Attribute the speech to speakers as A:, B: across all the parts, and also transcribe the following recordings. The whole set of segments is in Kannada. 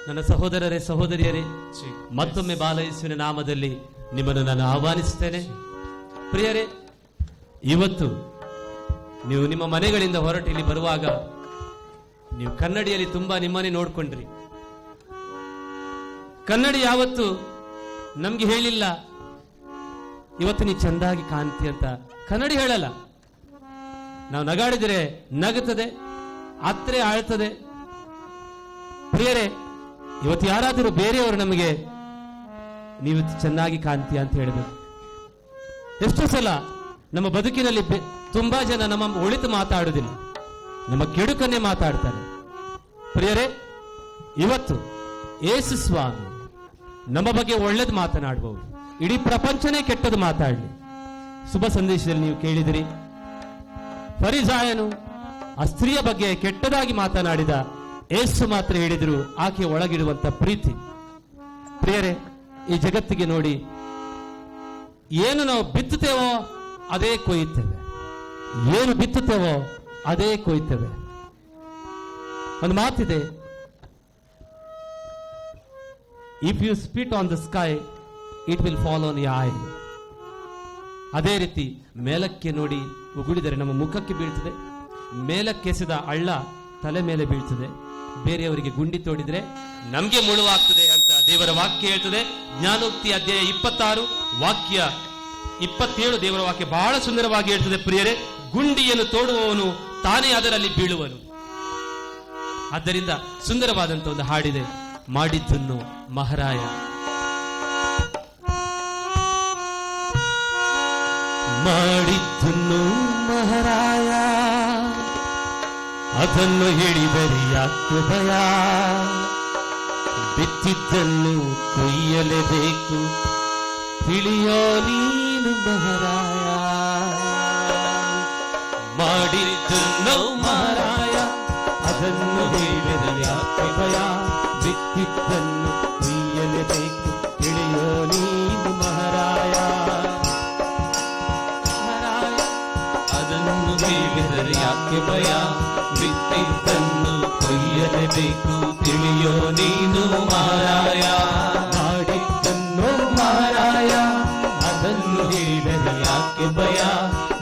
A: ನನ್ನ ಸಹೋದರರೇ ಸಹೋದರಿಯರೇ, ಮತ್ತೊಮ್ಮೆ ಬಾಲಯೇಸುವಿನ ನಾಮದಲ್ಲಿ ನಿಮ್ಮನ್ನು ನಾನು ಆಹ್ವಾನಿಸುತ್ತೇನೆ. ಪ್ರಿಯರೇ, ಇವತ್ತು ನೀವು ನಿಮ್ಮ ಮನೆಗಳಿಂದ ಹೊರಟು ಇಲ್ಲಿ ಬರುವಾಗ ನೀವು ಕನ್ನಡಿಯಲ್ಲಿ ತುಂಬಾ ನಿಮ್ಮನೆ ನೋಡ್ಕೊಂಡ್ರಿ. ಕನ್ನಡಿ ಯಾವತ್ತು ನಮ್ಗೆ ಹೇಳಿಲ್ಲ ಇವತ್ತು ನೀ ಚಂದಾಗಿ ಕಾಣ್ತಿ ಅಂತ. ಕನ್ನಡಿ ಹೇಳಲ್ಲ. ನಾವು ನಗಾಡಿದರೆ ನಗುತ್ತದೆ, ಅತ್ರೆ ಆಳ್ತದೆ. ಪ್ರಿಯರೇ, ಇವತ್ತು ಯಾರಾದರೂ ಬೇರೆಯವರು ನಮಗೆ ನೀವು ಚೆನ್ನಾಗಿ ಕಾಣ್ತೀಯ ಅಂತ ಹೇಳಿದ್ರು. ಎಷ್ಟೋ ಸಲ ನಮ್ಮ ಬದುಕಿನಲ್ಲಿ ತುಂಬಾ ಜನ ನಮ್ಮ ಒಳಿತು ಮಾತಾಡುವುದಿಲ್ಲ, ನಮ್ಮ ಕೆಡುಕನ್ನೇ ಮಾತಾಡ್ತಾರೆ. ಪ್ರಿಯರೇ, ಇವತ್ತು ಯೇಸು ಸ್ವಾಮಿ ನಮ್ಮ ಬಗ್ಗೆ ಒಳ್ಳೇದು ಮಾತನಾಡಬಹುದು. ಇಡೀ ಪ್ರಪಂಚನೇ ಕೆಟ್ಟದ್ದು ಮಾತಾಡಲಿ. ಶುಭ ಸಂದೇಶದಲ್ಲಿ ನೀವು ಕೇಳಿದಿರಿ, ಫರಿಸಾಯನು ಆ ಸ್ತ್ರೀಯ ಬಗ್ಗೆ ಕೆಟ್ಟದಾಗಿ ಮಾತನಾಡಿದ. ಯೇಸು ಮಾತ್ರ ಹೇಳಿದ್ರು ಆಕೆ ಒಳಗಿರುವಂತ ಪ್ರೀತಿ. ಪ್ರಿಯರೇ, ಈ ಜಗತ್ತಿಗೆ ನೋಡಿ, ಏನು ನಾವು ಬಿತ್ತುತ್ತೇವೋ ಅದೇ ಕೊಯ್ಯುತ್ತೇವೆ, ಏನು ಬಿತ್ತುತ್ತೇವೋ ಅದೇ ಕೊಯ್ಯುತ್ತೇವೆ. ಒಂದು ಮಾತಿದೆ, if you spit on the sky it will fall on your eye. ಅದೇ ರೀತಿ ಮೇಲಕ್ಕೆ ನೋಡಿ ಉಗುಳಿದರೆ ನಮ್ಮ ಮುಖಕ್ಕೆ ಬೀಳ್ತದೆ, ಮೇಲಕ್ಕೆಸೆದ ಹಳ್ಳ ತಲೆ ಮೇಲೆ ಬೀಳ್ತದೆ, ಬೇರೆಯವರಿಗೆ ಗುಂಡಿ ತೋಡಿದ್ರೆ ನಮ್ಗೆ ಮುಳುವಾಗ್ತದೆ ಅಂತ ದೇವರ ವಾಕ್ಯ ಹೇಳ್ತದೆ. ಜ್ಞಾನೋಕ್ತಿ ಅಧ್ಯಾಯ 26 ವಾಕ್ಯ 27 ದೇವರ ವಾಕ್ಯ ಬಹಳ ಸುಂದರವಾಗಿ ಹೇಳ್ತದೆ. ಪ್ರಿಯರೇ, ಗುಂಡಿಯನ್ನು ತೋಡುವವನು ತಾನೇ ಅದರಲ್ಲಿ ಬೀಳುವನು. ಆದ್ದರಿಂದ ಸುಂದರವಾದಂತ ಒಂದು ಹಾಡಿದೆ, ಮಾಡಿದ್ದನ್ನು ಮಹಾರಾಯ. ಮಾಡಿದ್ದನ್ನು ಮಹಾರಾಯ, ಅದನ್ನು ಹೇಳಿದರೆ ಯಾಕೆ ಭಯ? ಬಿತ್ತಿದ್ದನ್ನು ಕೊಯ್ಯಲೇಬೇಕು, ತಿಳಿಯೋ ನೀನು ಮಹಾರಾಯ. ಮಾಡಿದ್ದನ್ನು ಮಹಾರಾಯ, ಅದನ್ನು ಹೇಳಿದರೆ ಯಾಕೆ ಭಯ? ಬಿತ್ತಿದ್ದನ್ನು ಕೊಯ್ಯಲೇಬೇಕು, ತಿಳಿಯೋ ನೀನು ಮಹಾರಾಯ. ಅದನ್ನು ಹೇಳಿದರೆ ಯಾಕೆ ಭಯ? ಬಿತ್ತಿದ್ದನ್ನು ಕೊಯ್ಯಲೇಬೇಕು, ತಿಳಿಯೋ ನೀನು ಮಹಾರಾಯ. ಮಾಡಿದ್ದನ್ನು ಮಹಾರಾಯ, ಅದನ್ನು ಹೇಳಿದರೆ ಯಾಕೆ ಭಯ?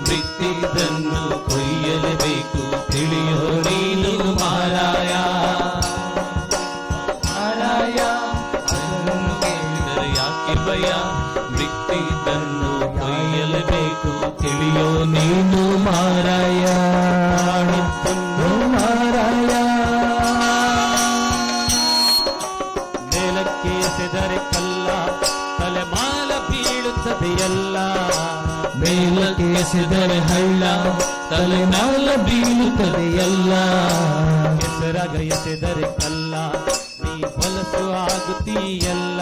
A: ಬಿತ್ತಿದ್ದನ್ನು ಕೊಯ್ಯಲೇಬೇಕು, ತಿಳಿಯೋ ನೀನು ಮಹಾರಾಯ. ಮಹಾರಾಯ, ಅದನ್ನು ಹೇಳಿದರೆ ಯಾಕೆ ಭಯ? ಬಿತ್ತಿದ್ದನ್ನು ಕೊಯ್ಯಲೇಬೇಕು, ತಿಳಿಯೋ ನೀನು ಮಹಾರಾಯ. ಮಹಾರಾಯ, ಮೇಲಕ್ಕೆ ಎಸೆದರೆ ಕಲ್ಲ, ತಲೆಮಾಲ ಬೀಳುತ್ತದೆಯಲ್ಲ. ಮೇಲಕ್ಕೆ ಎಸೆದರೆ ಹಳ್ಳ, ತಲೆಮಾಲ ಬೀಳುತ್ತದೆಯಲ್ಲ. ಕೆಸರಾಗ ಎಸೆದರೆ ಕಲ್ಲ, ನೀ ಹೊಲಸು ಆಗುತ್ತೀಯಲ್ಲ.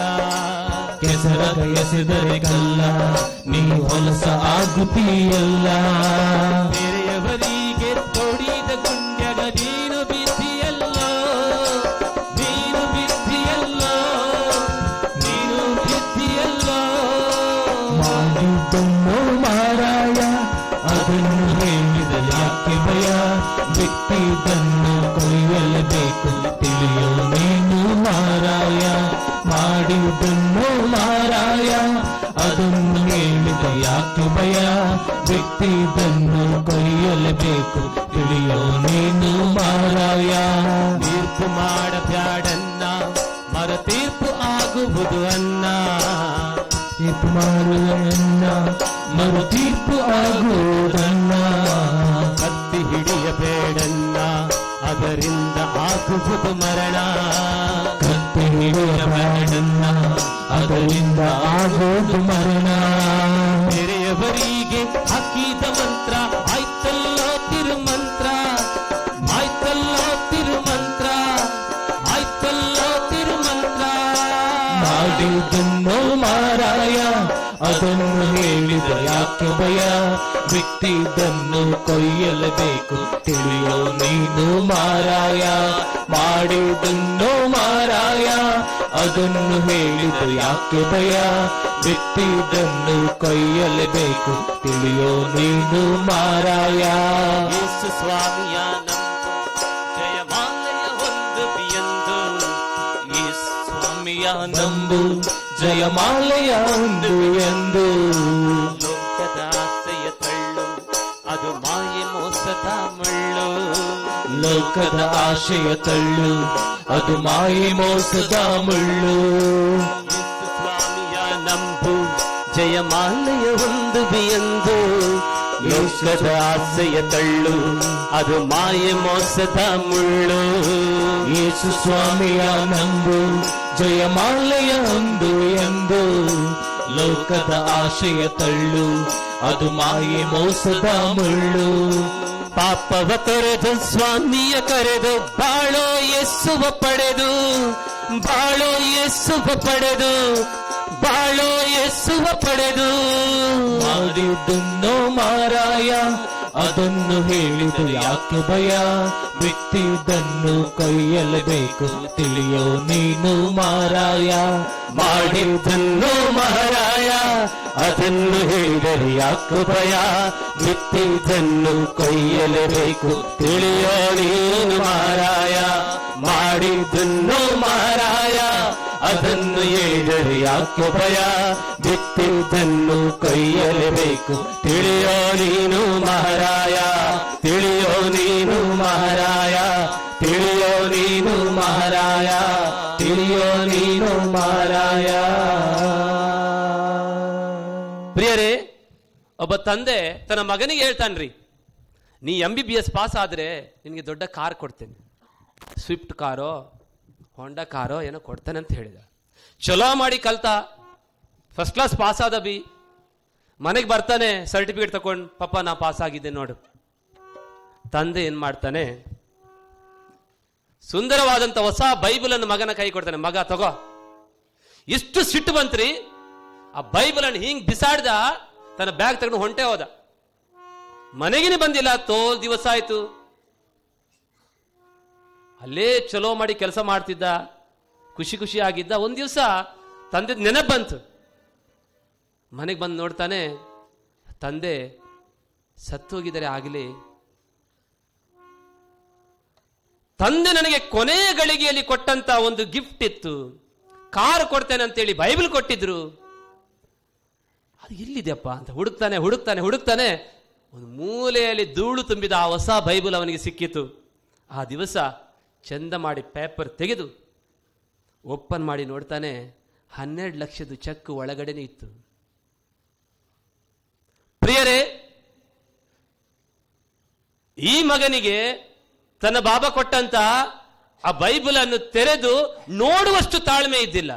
A: ಕೆಸರಾಗ ಎಸೆದರೆ ಕಲ್ಲ, ನೀ ಹೊಲಸ ಆಗುತ್ತೀಯಲ್ಲ. ಬೇರೆಯವರಿಗೆ ತೋಡಿದ ಗುಂಡ್ಯಗ ನೀನು ಬಿದ್ದಿಯಲ್ಲ, ನೀನು ಬಿದ್ದಿಯಲ್ಲ, ನೀನು ಬಿದ್ದಿಯಲ್ಲ. ಮಾಡಿದ್ದನ್ನು ಮಹಾರಾಯ, ಅದನ್ನು ಹೇಳಿದ ಯಾಕೆ ಭಯ? ಬಿತ್ತಿದ್ದನ್ನು ಕೊಯ್ಯಲೇಬೇಕು, ತಿಳಿಯೋ ನೀನು ಮಹಾರಾಯ. ಮಾಡಿದ್ದನ್ನು ಮಹಾರಾಯ, ಅದನ್ನು ಹೇಳಿದ ಯಾಕೆ ಭಯ? ಬಿತ್ತಿದ್ದನ್ನು ಕೊಯ್ಯಲೇಬೇಕು, ತಿಳಿಯೋ ನೀನು ಮಹಾರಾಯ. ತೀರ್ಪು ಮಾಡಬ್ಯಾಡನ್ನ, ಮರ ತೀರ್ಪು ಆಗುವುದು ಅನ್ನ. ತೀರ್ಪು ಮಾಡುವನ್ನ, ಮರು ತೀರ್ಪು ಆಗುವುದನ್ನ. ಕತ್ತಿ ಹಿಡಿಯಬೇಡನ್ನ, ಅದರಿಂದ ಆಗುವುದು ಮರಣ. ಕತ್ತಿ
B: ಹಿಡಿಯಬೇಡನ್ನ, ಅದರಿಂದ ಆಗೋದು ಮರಣ.
A: ಬೇರೆಯವರಿಗೆ ಹಾಕಿದ ಮಂತ್ರ ಆಯ್ತಲ್ಲೋ ತಿರುಮಂತ್ರ, ಆಯ್ತಲ್ಲೋ ತಿರುಮಂತ್ರ, ಆಯ್ತಲ್ಲೋ ತಿರುಮಂತ್ರ.
B: ಮಾಡಿದ್ದನ್ನು ಮಾರಾಯ, ಅದನ್ನು ಹೇಳಿದ ಯಾಕೆ ಭಯ, ಬಿಟ್ಟಿದ್ದನ್ನು ಕೊಯ್ಯಲೇಬೇಕು ತಿಳಿಯೋ ನೀನು ಮಾರಾಯ. ಮಾಡಿದ್ದನ್ನು ಮಾರಾಯ, ಅದನ್ನು ಹೇಳಿದ ಯಾಕೆ ಭಯ, ಬಿಟ್ಟಿದ್ದನ್ನು ಕೊಯ್ಯಲೇಬೇಕು ತಿಳಿಯೋ ನೀನು ಮಾರಾಯ.
A: ಯೇಸು ಸ್ವಾಮಿಯ ನಂಬು ಜಯಮಾಲೆಯ ಒಂದು ಬಿಯಂದು, ಯೇಸು ಸ್ವಾಮಿಯ
B: ನಂಬು ಜಯಮಾಲೆಯ ಒಂದು ಎಂದು.
A: ಲೋಕದ ಆಸೆಯ ತಳ್ಳು ಅದು ಮಾಯೆ ಮೋಸದ ಮುಳ್ಳು,
B: ಲೋಕದ ಆಶೆಯ ತಳ್ಳು ಅದು ಮಾಯೆ ಮೋಸದ ಮುಳ್ಳು.
A: ಯೇಸು ಸ್ವಾಮಿಯ ನಂಬು ಜಯಮಾಲೆಯ ಒಂದು ಬಿಯಂದು, ಲೋಕದ ಆಸೆಯ ತಳ್ಳು ಅದು ಮಾಯೆ ಮೋಸದ ಮುಳ್ಳು.
B: ಯೇಸು ಸ್ವಾಮಿಯ ನಂಬು ಜಯಮಾಲೆಯ ಒಂದು ಎಂದು, ಲೋಕದ ಆಶೆಯ ತಳ್ಳು ಅದು ಮಾಯೆ ಮೋಸದ ಮುಳ್ಳು.
A: ಪಾಪವ ತೊರೆದು ಸ್ವಾಮಿಯ ಕರೆದು ಬಾಳೋ ಯೇಸುವ ಪಡೆದು, ಬಾಳೋ ಯೇಸುವ ಪಡೆದು, ಬಾಳೋ ಯೇಸುವ ಪಡೆದು.
B: ಮಾಡಿದ್ದನ್ನು ಮಾರಾಯ, ಅದನ್ನು ಹೇಳಿದು ಯಾಕೆ ಭಯ, ಬಿಟ್ಟಿದ್ದನ್ನು ಕೊಯ್ಯಲೇಬೇಕು ತಿಳಿಯೋ ನೀನು ಮಾರಾಯ.
A: ಮಾಡಿದ್ದನ್ನು ಮಹಾರಾಯ, ಅದನ್ನು ಹೇಳಿದರೆ ಯಾಕೆ ಭಯ, ಬಿಟ್ಟಿದ್ದನ್ನು ಕೊಯ್ಯಲೇಬೇಕು ತಿಳಿಯೋ ನೀನು ಮಹಾರಾಯ. ಮಾಡಿದ್ದನ್ನು ಮಹಾರಾಯ, ಅದನ್ನು ಹೇಳಿದರೆ ಯಾಕೆ ಭಯ, ಬಿಟ್ಟಿದ್ದನ್ನು ಕೊಯ್ಯಲೇಬೇಕು ತಿಳಿಯೋ ನೀನು ಮಹಾರಾಯ, ತಿಳಿಯೋ ನೀನು ಮಹಾರಾಯ, ತಿಳಿಯೋ ನೀನು ಮಹಾರಾಯ, ತಿಳಿಯೋ ನೀನು ಮಹಾರಾಯ. ಪ್ರಿಯರೇ, ಒಬ್ಬ ತಂದೆ ತನ್ನ ಮಗನಿಗೆ ಹೇಳ್ತಾನ್ರಿ, ನೀ MBBS ಪಾಸ್ ಆದ್ರೆ ನಿನಗೆ ದೊಡ್ಡ ಕಾರ್ ಕೊಡ್ತೇನೆ, ಸ್ವಿಫ್ಟ್ ಕಾರೋ ಹೊಂಡಾ ಕಾರೋ ಏನೋ ಕೊಡ್ತಾನೆ ಅಂತ ಹೇಳಿದ. ಚಲೋ ಮಾಡಿ ಕಲ್ತ, ಫಸ್ಟ್ ಕ್ಲಾಸ್ ಪಾಸ್ ಆದ ಬಿ, ಮನೆಗೆ ಬರ್ತಾನೆ ಸರ್ಟಿಫಿಕೇಟ್ ತಗೊಂಡು, ಪಾಪ ನಾ ಪಾಸ್ ಆಗಿದ್ದೆ ನೋಡು. ತಂದೆ ಏನ್ ಮಾಡ್ತಾನೆ, ಸುಂದರವಾದಂತ ಹೊಸ ಬೈಬಲ್ ಅನ್ನು ಮಗನ ಕೈ ಕೊಡ್ತಾನೆ. ಮಗ ತಗೋ. ಎಷ್ಟು ಸಿಟ್ಟು ಬಂತ್ರಿ, ಆ ಬೈಬಲ್ ಅನ್ನು ಹಿಂಗ್ ಬಿಸಾಡ್ದ, ತನ್ನ ಬ್ಯಾಗ್ ತಗೊಂಡು ಹೊಂಟೆ ಹೋದ. ಮನೆಗಿನೇ ಬಂದಿಲ್ಲ, ತೋಲ್ ದಿವಸ ಆಯ್ತು. ಅಲ್ಲೇ ಚಲೋ ಮಾಡಿ ಕೆಲಸ ಮಾಡ್ತಿದ್ದ, ಖುಷಿ ಖುಷಿ ಆಗಿದ್ದ. ಒಂದ್ ದಿವಸ ತಂದೆ ನೆನಪು ಬಂತು. ಮನೆಗೆ ಬಂದು ನೋಡ್ತಾನೆ, ತಂದೆ ಸತ್ತೋಗಿದ್ದಾರೆ ಆಗಲಿ. ತಂದೆ ನನಗೆ ಕೊನೆಯ ಗಳಿಗೆಯಲ್ಲಿ ಕೊಟ್ಟಂತ ಒಂದು ಗಿಫ್ಟ್ ಇತ್ತು, ಕಾರ್ ಕೊಡ್ತೇನೆ ಅಂತೇಳಿ ಬೈಬಲ್ ಕೊಟ್ಟಿದ್ರು, ಅದು ಎಲ್ಲಿದೆಯಪ್ಪ ಅಂತ ಹುಡುಕ್ತಾನೆ ಹುಡುಕ್ತಾನೆ ಹುಡುಕ್ತಾನೆ. ಒಂದು ಮೂಲೆಯಲ್ಲಿ ಧೂಳು ತುಂಬಿದ ಆ ಹೊಸ ಬೈಬಲ್ ಅವನಿಗೆ ಸಿಕ್ಕಿತು. ಆ ದಿವಸ ಚಂದ ಮಾಡಿ ಪೇಪರ್ ತೆಗೆದು ಓಪನ್ ಮಾಡಿ ನೋಡ್ತಾನೆ, 12 ಲಕ್ಷದ ಚೆಕ್ ಒಳಗಡೆನೆ ಇತ್ತು. ಪ್ರಿಯರೇ, ಈ ಮಗನಿಗೆ ತನ್ನ ಬಾಬಾ ಕೊಟ್ಟಂತ ಆ ಬೈಬಲ್ ಅನ್ನು ತೆರೆದು ನೋಡುವಷ್ಟು ತಾಳ್ಮೆ ಇದ್ದಿಲ್ಲ.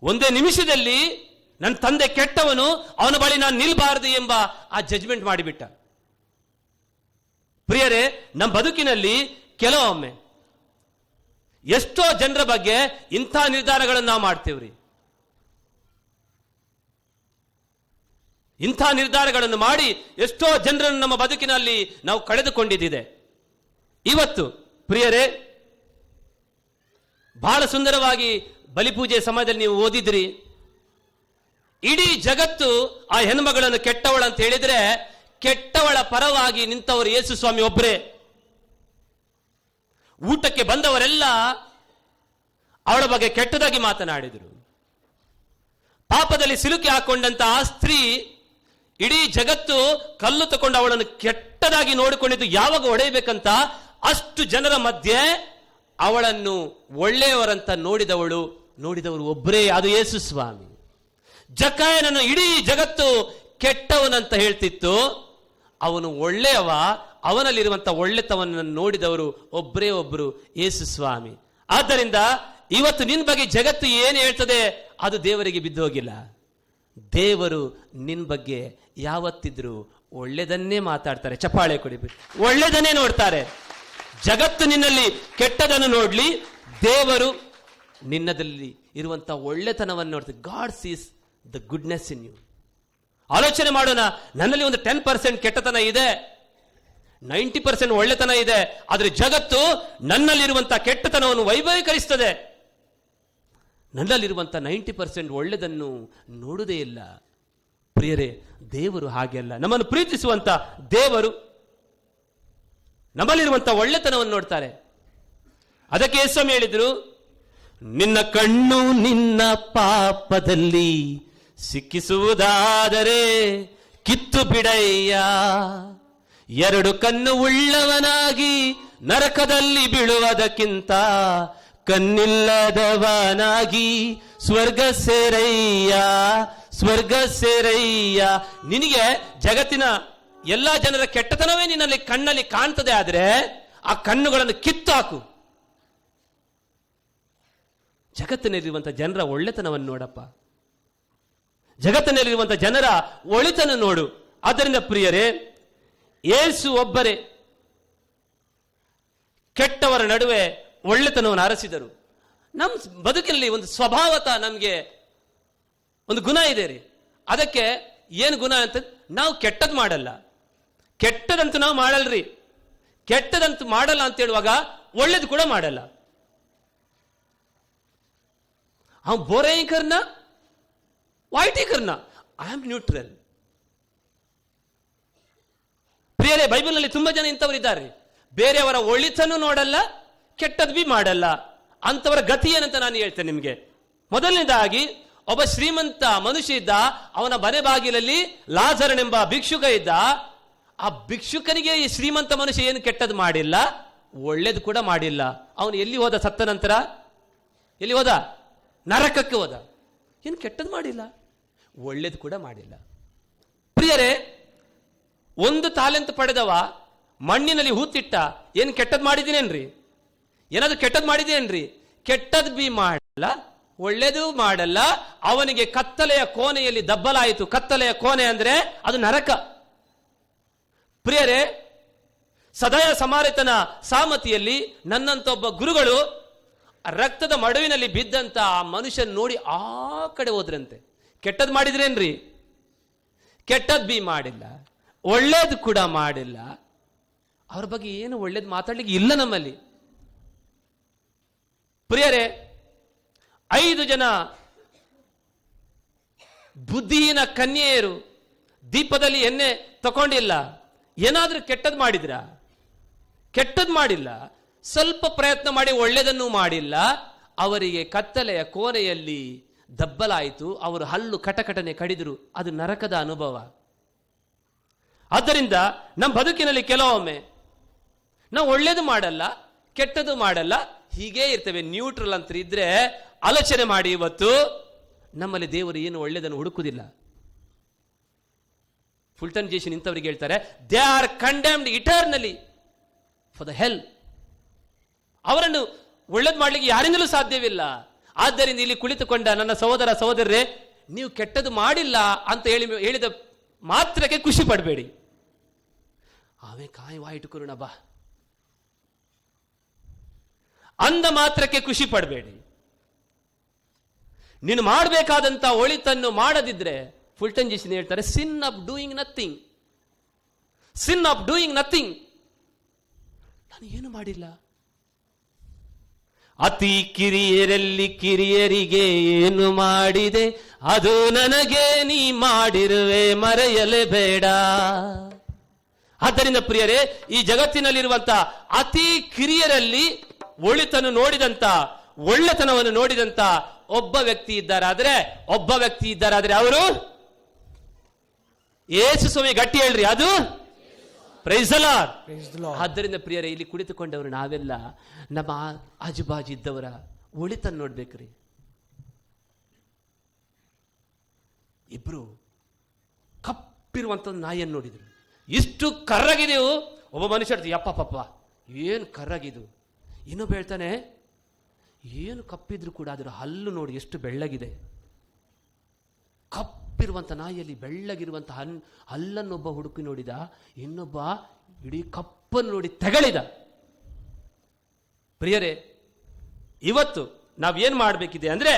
A: ಒಂದೇ ನಿಮಿಷದಲ್ಲಿ ನನ್ನ ತಂದೆ ಕೆಟ್ಟವನು, ಅವನ ಬಳಿ ನಾನು ನಿಲ್ಬಾರದು ಎಂಬ ಆ ಜಜ್ಮೆಂಟ್ ಮಾಡಿಬಿಟ್ಟ. ಪ್ರಿಯರೇ, ನಮ್ಮ ಬದುಕಿನಲ್ಲಿ ಕೆಲವೊಮ್ಮೆ ಎಷ್ಟೋ ಜನರ ಬಗ್ಗೆ ಇಂಥ ನಿರ್ಧಾರಗಳನ್ನು ನಾವು ಮಾಡ್ತೇವ್ರಿ. ಇಂಥ ನಿರ್ಧಾರಗಳನ್ನು ಮಾಡಿ ಎಷ್ಟೋ ಜನರನ್ನು ನಮ್ಮ ಬದುಕಿನಲ್ಲಿ ನಾವು ಕಳೆದುಕೊಂಡಿದ್ದಿದೆ. ಇವತ್ತು ಪ್ರಿಯರೇ, ಬಹಳ ಸುಂದರವಾಗಿ ಬಲಿಪೂಜೆ ಸಮಯದಲ್ಲಿ ನೀವು ಓದಿದ್ರಿ, ಇಡೀ ಜಗತ್ತು ಆ ಹೆಣ್ಮಗಳನ್ನು ಕೆಟ್ಟವಳ ಅಂತ ಹೇಳಿದ್ರೆ, ಕೆಟ್ಟವಳ ಪರವಾಗಿ ನಿಂತವರು ಯೇಸು ಸ್ವಾಮಿ ಒಬ್ಬರೇ. ಊಟಕ್ಕೆ ಬಂದವರೆಲ್ಲ ಅವಳ ಬಗ್ಗೆ ಕೆಟ್ಟದಾಗಿ ಮಾತನಾಡಿದರು. ಪಾಪದಲ್ಲಿ ಸಿಲುಕಿ ಹಾಕೊಂಡಂತ ಆ ಸ್ತ್ರೀ, ಇಡೀ ಜಗತ್ತು ಕಲ್ಲು ತಗೊಂಡು ಅವಳನ್ನು ಕೆಟ್ಟದಾಗಿ ನೋಡಿಕೊಂಡಿದ್ದು, ಯಾವಾಗ ಹೊಡೆಯಬೇಕಂತ ಅಷ್ಟು ಜನರ ಮಧ್ಯೆ ಅವಳನ್ನು ಒಳ್ಳೆಯವರಂತ ನೋಡಿದವರು ಒಬ್ಬರೇ, ಅದು ಯೇಸು ಸ್ವಾಮಿ. ಜಕ್ಕಾಯನನ್ನು ಇಡೀ ಜಗತ್ತು ಕೆಟ್ಟವನಂತ ಹೇಳ್ತಿತ್ತು, ಅವನು ಒಳ್ಳೆಯವ, ಅವನಲ್ಲಿರುವಂತ ಒಳ್ಳೆತನವನ್ನು ನೋಡಿದವರು ಒಬ್ಬರೇ ಒಬ್ಬರು, ಯೇಸು ಸ್ವಾಮಿ. ಆದ್ದರಿಂದ ಇವತ್ತು ನಿನ್ ಬಗ್ಗೆ ಜಗತ್ತು ಏನು ಹೇಳ್ತದೆ ಅದು ದೇವರಿಗೆ ಬಿದ್ದು ಹೋಗಿಲ್ಲ. ದೇವರು ನಿನ್ ಬಗ್ಗೆ ಯಾವತ್ತಿದ್ರು ಒಳ್ಳೆದನ್ನೇ ಮಾತಾಡ್ತಾರೆ. ಚಪ್ಪಾಳೆ ಕೊಡಿಬಿಟ್ಟು ಒಳ್ಳೆದನ್ನೇ ನೋಡ್ತಾರೆ. ಜಗತ್ತು ನಿನ್ನಲ್ಲಿ ಕೆಟ್ಟದನ್ನು ನೋಡ್ಲಿ, ದೇವರು ನಿನ್ನದಲ್ಲಿ ಇರುವಂತ ಒಳ್ಳೆತನವನ್ನು ನೋಡ್ತಾರೆ. God sees the goodness in you. ಆಲೋಚನೆ ಮಾಡೋಣ, ನನ್ನಲ್ಲಿ ಒಂದು 10% ಕೆಟ್ಟತನ ಇದೆ, 90% ಒಳ್ಳೆತನ ಇದೆ. ಆದ್ರೆ ಜಗತ್ತು ನನ್ನಲ್ಲಿರುವಂತಹ ಕೆಟ್ಟತನವನ್ನು ವೈಭವೀಕರಿಸ್ತದೆ. ನನ್ನಲ್ಲಿರುವಂತಹ 90% ಒಳ್ಳೆದನ್ನು ನೋಡುವುದೇ ಇಲ್ಲ. ಪ್ರಿಯರೇ, ದೇವರು ಹಾಗೆ ಅಲ್ಲ. ನಮ್ಮನ್ನು ಪ್ರೀತಿಸುವಂತ ದೇವರು ನಮ್ಮಲ್ಲಿರುವಂತಹ ಒಳ್ಳೆತನವನ್ನು ನೋಡ್ತಾರೆ. ಅದಕ್ಕೆ ಯೇಸು ಹೇಳಿದ್ರು, ನಿನ್ನ ಕಣ್ಣು ನಿನ್ನ ಪಾಪದಲ್ಲಿ ಸಿಕ್ಕಿಸುವುದಾದರೆ ಕಿತ್ತು ಬಿಡಯ್ಯ. 2 ಕಣ್ಣು ಉಳ್ಳವನಾಗಿ ನರಕದಲ್ಲಿ ಬೀಳುವುದಕ್ಕಿಂತ ಕಣ್ಣಿಲ್ಲದವನಾಗಿ ಸ್ವರ್ಗ ಸೇರಯ್ಯ, ಸ್ವರ್ಗ ಸೇರಯ್ಯ. ನಿನಗೆ ಜಗತ್ತಿನ ಎಲ್ಲಾ ಜನರ ಕೆಟ್ಟತನವೇ ನಿನ್ನಲ್ಲಿ ಕಣ್ಣಲ್ಲಿ ಕಾಣ್ತದೆ, ಆದ್ರೆ ಆ ಕಣ್ಣುಗಳನ್ನು ಕಿತ್ತು ಹಾಕು. ಜಗತ್ತಿನಲ್ಲಿರುವಂತಹ ಜನರ ಒಳ್ಳೆತನವನ್ನು ನೋಡಪ್ಪ, ಜಗತ್ತಿನಲ್ಲಿರುವಂತಹ ಜನರ ಒಳಿತನ್ನು ನೋಡು. ಆದ್ದರಿಂದ ಪ್ರಿಯರೇ, ಯೇಸು ಒಬ್ಬರೇ ಕೆಟ್ಟವರ ನಡುವೆ ಒಳ್ಳೆತನವನ್ನು ಅರಸಿದರು. ನಮ್ಮ ಬದುಕಿನಲ್ಲಿ ಒಂದು ಸ್ವಭಾವತ ನಮಗೆ ಒಂದು ಗುಣ ಇದೆ ರೀ. ಅದಕ್ಕೆ ಏನು ಗುಣ ಅಂತ, ನಾವು ಕೆಟ್ಟದ್ದು ಮಾಡಲ್ಲ. ಕೆಟ್ಟದಂತೂ ನಾವು ಮಾಡಲ್ರಿ. ಕೆಟ್ಟದಂತೂ ಮಾಡಲ್ಲ ಅಂತ ಹೇಳುವಾಗ ಒಳ್ಳೇದು ಕೂಡ ಮಾಡಲ್ಲ. हम बोरे ही करना, वाइट ही करना. I am neutral. ಪ್ರಿಯರೇ, ಬೈಬಲ್ನಲ್ಲಿ ತುಂಬಾ ಜನ ಇಂಥವರಿದ್ದಾರೆ. ಬೇರೆಯವರ ಒಳಿತನ್ನು ನೋಡಲ್ಲ, ಕೆಟ್ಟದ್ ಬಿ ಮಾಡಲ್ಲ. ಅಂತವರ ಗತಿ ಏನಂತ ನಾನು ಹೇಳ್ತೇನೆ ನಿಮಗೆ. ಮೊದಲನೇದಾಗಿ, ಒಬ್ಬ ಶ್ರೀಮಂತ ಮನುಷ್ಯ ಇದ್ದ. ಅವನ ಮನೆ ಬಾಗಿಲಲ್ಲಿ ಲಾಜರನೆಂಬ ಭಿಕ್ಷುಕ ಇದ್ದ. ಆ ಭಿಕ್ಷುಕನಿಗೆ ಈ ಶ್ರೀಮಂತ ಮನುಷ್ಯ ಏನು ಕೆಟ್ಟದ್ದು ಮಾಡಿಲ್ಲ, ಒಳ್ಳೇದು ಕೂಡ ಮಾಡಿಲ್ಲ. ಅವನು ಎಲ್ಲಿ ಹೋದ? ಸತ್ತ ನಂತರ ಎಲ್ಲಿ ಹೋದ? ನರಕಕ್ಕೆ ಹೋದ. ಏನು ಕೆಟ್ಟದ್ದು ಮಾಡಿಲ್ಲ, ಒಳ್ಳೇದು ಕೂಡ ಮಾಡಿಲ್ಲ. ಪ್ರಿಯರೇ, 1 ತಾಲೆಂತ್ ಪಡೆದವ ಮಣ್ಣಿನಲ್ಲಿ ಹೂತಿಟ್ಟ. ಏನು ಕೆಟ್ಟದ್ದು ಮಾಡಿದ್ದೀನೇನ್ರಿ? ಏನಾದ್ರು ಕೆಟ್ಟದ್ದು ಮಾಡಿದ್ದೀನೇನ್ರಿ? ಕೆಟ್ಟದ್ದು ಬಿ ಮಾಡಲ್ಲ, ಒಳ್ಳೇದು ಮಾಡಲ್ಲ. ಅವನಿಗೆ ಕತ್ತಲೆಯ ಕೋಣೆಯಲ್ಲಿ ದಬ್ಬಲಾಯಿತು. ಕತ್ತಲೆಯ ಕೋಣೆ ಅಂದ್ರೆ ಅದು ನರಕ. ಪ್ರಿಯರೇ, ಸದಯ ಸಮಾರಿತನ ಸಾಮತಿಯಲ್ಲಿ ನನ್ನಂತ ಒಬ್ಬ ಗುರುಗಳು ರಕ್ತದ ಮಡುವಿನಲ್ಲಿ ಬಿದ್ದಂತ ಆ ಮನುಷ್ಯನ ನೋಡಿ ಆ ಕಡೆ ಹೋದ್ರಂತೆ. ಕೆಟ್ಟದ್ ಮಾಡಿದ್ರೇನ್ರಿ? ಕೆಟ್ಟದ್ ಬಿ ಮಾಡಿಲ್ಲ, ಒಳ್ಳೇದು ಕೂಡ ಮಾಡಿಲ್ಲ. ಅವ್ರ ಬಗ್ಗೆ ಏನು ಒಳ್ಳೇದು ಮಾತಾಡ್ಲಿಕ್ಕೆ ಇಲ್ಲ ನಮ್ಮಲ್ಲಿ. ಪ್ರಿಯರೇ, 5 ಜನ ಬುದ್ಧಿಹೀನ ಕನ್ಯೆಯರು ದೀಪದಲ್ಲಿ ಎಣ್ಣೆ ತಗೊಂಡಿಲ್ಲ. ಏನಾದ್ರೂ ಕೆಟ್ಟದ್ ಮಾಡಿದ್ರ? ಕೆಟ್ಟದ್ ಮಾಡಿಲ್ಲ. ಸ್ವಲ್ಪ ಪ್ರಯತ್ನ ಮಾಡಿ ಒಳ್ಳೆಯದನ್ನು ಮಾಡಿಲ್ಲ. ಅವರಿಗೆ ಕತ್ತಲೆಯ ಕೋಣೆಯಲ್ಲಿ ದಬ್ಬಲಾಯಿತು. ಅವರು ಹಲ್ಲು ಕಟಕಟನೆ ಕಡಿದರು. ಅದು ನರಕದ ಅನುಭವ. ಆದ್ದರಿಂದ ನಮ್ಮ ಬದುಕಿನಲ್ಲಿ ಕೆಲವೊಮ್ಮೆ ನಾವು ಒಳ್ಳೇದು ಮಾಡಲ್ಲ, ಕೆಟ್ಟದ್ದು ಮಾಡಲ್ಲ, ಹೀಗೇ ಇರ್ತೇವೆ. ನ್ಯೂಟ್ರಲ್ ಅಂತ ಇದ್ರೆ ಆಲೋಚನೆ ಮಾಡಿ. ಇವತ್ತು ನಮ್ಮಲ್ಲಿ ದೇವರು ಏನು ಒಳ್ಳೆಯದನ್ನು ಹುಡುಕುವುದಿಲ್ಲ. ಫುಲ್ಟನ್ ಜೇಷನ್ ಇಂಥವರಿಗೆ ಹೇಳ್ತಾರೆ, they are condemned eternally for the hell. ಅವರನ್ನು ಒಳ್ಳೇದು ಮಾಡ್ಲಿಕ್ಕೆ ಯಾರಿಂದಲೂ ಸಾಧ್ಯವಿಲ್ಲ. ಆದ್ದರಿಂದ ಇಲ್ಲಿ ಕುಳಿತುಕೊಂಡ ನನ್ನ ಸಹೋದರ ಸಹೋದರರೇ, ನೀವು ಕೆಟ್ಟದ್ದು ಮಾಡಿಲ್ಲ ಅಂತ ಹೇಳಿದ ಮಾತ್ರಕ್ಕೆ ಖುಷಿ ಪಡಬೇಡಿ. ಅವೇ ಕಾಯವಾಯಿಟ್ಟುಕೊಳ್ಳೋಣ ಬಾ ಅಂದ ಮಾತ್ರಕ್ಕೆ ಖುಷಿ ಪಡಬೇಡಿ. ನೀನು ಮಾಡಬೇಕಾದಂತ ಒಳಿತನ್ನು ಮಾಡದಿದ್ರೆ, ಫುಲ್ಟನ್ ಜೇಷನ್ ಹೇಳ್ತಾರೆ, sin of doing nothing. Sin of doing nothing. ನಾನು ಏನು ಮಾಡಿಲ್ಲ. ಅತಿ ಕಿರಿಯರಲ್ಲಿ ಕಿರಿಯರಿಗೆ ಏನು ಮಾಡಿದೆ, ಅದು ನನಗೆ ನೀ ಮಾಡಿರುವೆ, ಮರೆಯಲೇಬೇಡ. ಆದ್ದರಿಂದ ಪ್ರಿಯರೇ, ಈ ಜಗತ್ತಿನಲ್ಲಿರುವಂತ ಅತಿ ಕಿರಿಯರಲ್ಲಿ ಒಳಿತನ್ನು ನೋಡಿದಂತ, ಒಳ್ಳೆತನವನ್ನು ನೋಡಿದಂತ ಒಬ್ಬ ವ್ಯಕ್ತಿ ಇದ್ದಾರಾದ್ರೆ ಅವರು ಯೇಸು ಸ್ವಾಮಿ. ಗಟ್ಟಿ ಹೇಳ್ರಿ, ಅದು ಪ್ರೈಸ್ ದಿ ಲಾರ್ಡ್. ಆದ್ದರಿಂದ ಪ್ರಿಯರೇ, ಇಲ್ಲಿ ಕುಳಿತುಕೊಂಡವರು ನಾವೆಲ್ಲ ನಮ್ಮ ಆಜುಬಾಜು ಇದ್ದವರ ಒಳಿತನ್ನು ನೋಡ್ಬೇಕ್ರಿ. ಇಬ್ರು ಕಪ್ಪಿರುವಂತ ನಾಯಿಯನ್ನು ನೋಡಿದ್ರು. ಇಷ್ಟು ಕರ್ರಗಿದೆವು. ಒಬ್ಬ ಮನುಷ್ಯ ಯಪ್ಪ ಪಪ್ಪ ಏನ್ ಕರ್ರಗಿದು. ಇನ್ನೊಬ್ಬ ಹೇಳ್ತಾನೆ, ಏನು ಕಪ್ಪಿದ್ರು ಕೂಡ ಅದರ ಹಲ್ಲು ನೋಡಿ ಎಷ್ಟು ಬೆಳ್ಳಗಿದೆ. ಕಪ್ಪಿರುವಂಥ ನಾಯಿಯಲ್ಲಿ ಬೆಳ್ಳಗಿರುವಂಥ ಹಲ್ಲನ್ನೊಬ್ಬ ಹುಡುಕಿ ನೋಡಿದ, ಇನ್ನೊಬ್ಬ ಇಡೀ ಕಪ್ಪನ್ನು ನೋಡಿ ತೆಗಳಿದ. ಪ್ರಿಯರೇ, ಇವತ್ತು ನಾವೇನ್ ಮಾಡಬೇಕಿದೆ ಅಂದ್ರೆ,